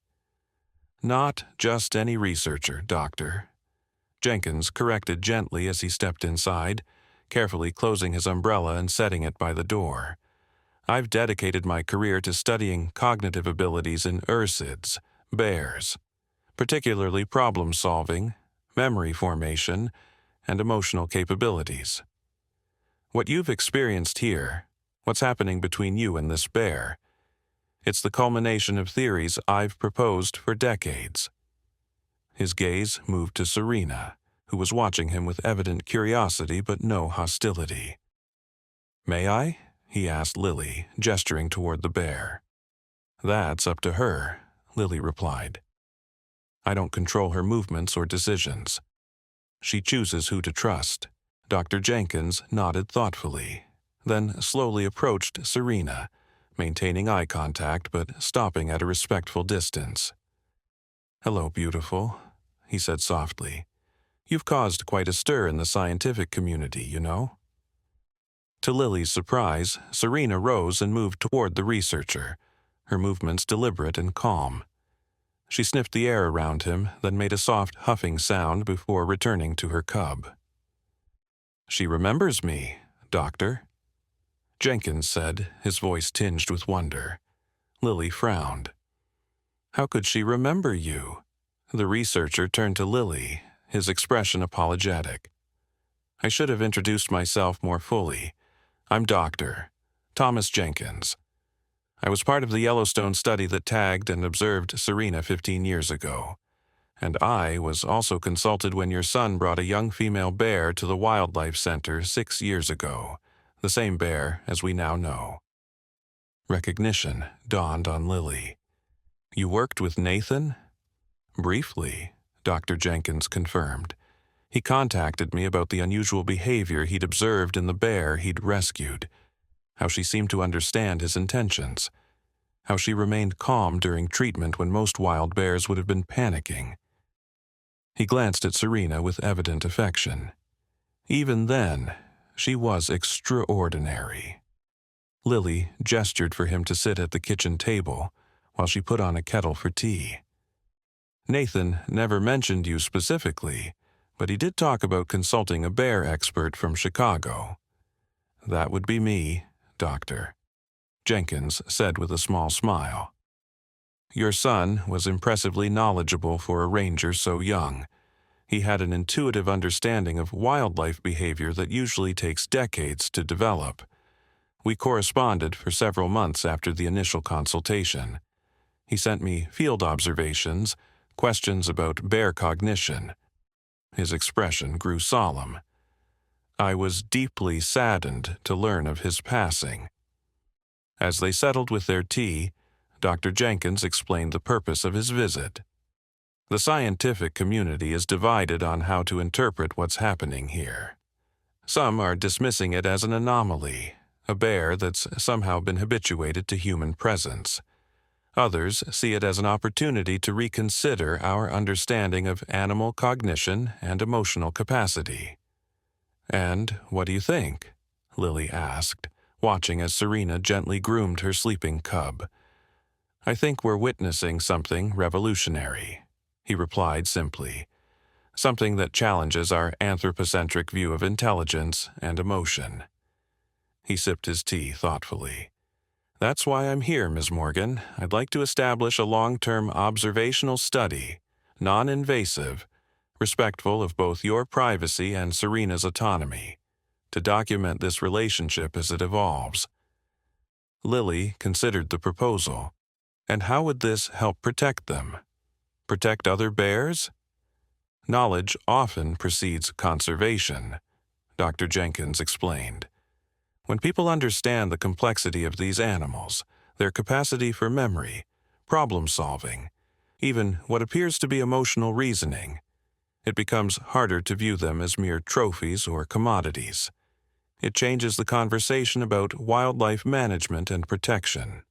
Not just any researcher, Doctor. Jenkins corrected gently as he stepped inside, carefully closing his umbrella and setting it by the door. "I've dedicated my career to studying cognitive abilities in ursids, bears, particularly problem-solving, memory formation, and emotional capabilities. What you've experienced here, what's happening between you and this bear, it's the culmination of theories I've proposed for decades." His gaze moved to Serena, who was watching him with evident curiosity but no hostility. "May I?" he asked Lily, gesturing toward the bear. "That's up to her," Lily replied. "I don't control her movements or decisions. She chooses who to trust." Dr. Jenkins nodded thoughtfully, then slowly approached Serena, maintaining eye contact but stopping at a respectful distance. "Hello, beautiful," he said softly. "You've caused quite a stir in the scientific community, you know." To Lily's surprise, Serena rose and moved toward the researcher, her movements deliberate and calm. She sniffed the air around him, then made a soft huffing sound before returning to her cub. "She remembers me, Doctor," Jenkins said, his voice tinged with wonder. Lily frowned. "How could she remember you?" The researcher turned to Lily, his expression apologetic. "I should have introduced myself more fully. I'm Dr. Thomas Jenkins. I was part of the Yellowstone study that tagged and observed Serena 15 years ago. And I was also consulted when your son brought a young female bear to the Wildlife Center 6 years ago, the same bear as we now know." Recognition dawned on Lily. "You worked with Nathan?" "Briefly," Dr. Jenkins confirmed. "He contacted me about the unusual behavior he'd observed in the bear he'd rescued, how she seemed to understand his intentions, how she remained calm during treatment when most wild bears would have been panicking." He glanced at Serena with evident affection. Even then, she was extraordinary. Lily gestured for him to sit at the kitchen table while she put on a kettle for tea. "Nathan never mentioned you specifically, but he did talk about consulting a bear expert from Chicago." "That would be me, Doctor," Jenkins said with a small smile. "Your son was impressively knowledgeable for a ranger so young. He had an intuitive understanding of wildlife behavior that usually takes decades to develop. We corresponded for several months after the initial consultation. He sent me field observations, questions about bear cognition." His expression grew solemn. "I was deeply saddened to learn of his passing." As they settled with their tea, Dr. Jenkins explained the purpose of his visit. "The scientific community is divided on how to interpret what's happening here. Some are dismissing it as an anomaly, a bear that's somehow been habituated to human presence. Others see it as an opportunity to reconsider our understanding of animal cognition and emotional capacity." "And what do you think?" Lily asked, watching as Serena gently groomed her sleeping cub. "I think we're witnessing something revolutionary," he replied simply. "Something that challenges our anthropocentric view of intelligence and emotion." He sipped his tea thoughtfully. "That's why I'm here, Ms. Morgan. I'd like to establish a long-term observational study, non-invasive, respectful of both your privacy and Serena's autonomy, to document this relationship as it evolves." Lily considered the proposal. And how would this help protect them? Protect other bears? "Knowledge often precedes conservation," Dr. Jenkins explained. "When people understand the complexity of these animals, their capacity for memory, problem-solving, even what appears to be emotional reasoning, it becomes harder to view them as mere trophies or commodities. It changes the conversation about wildlife management and protection."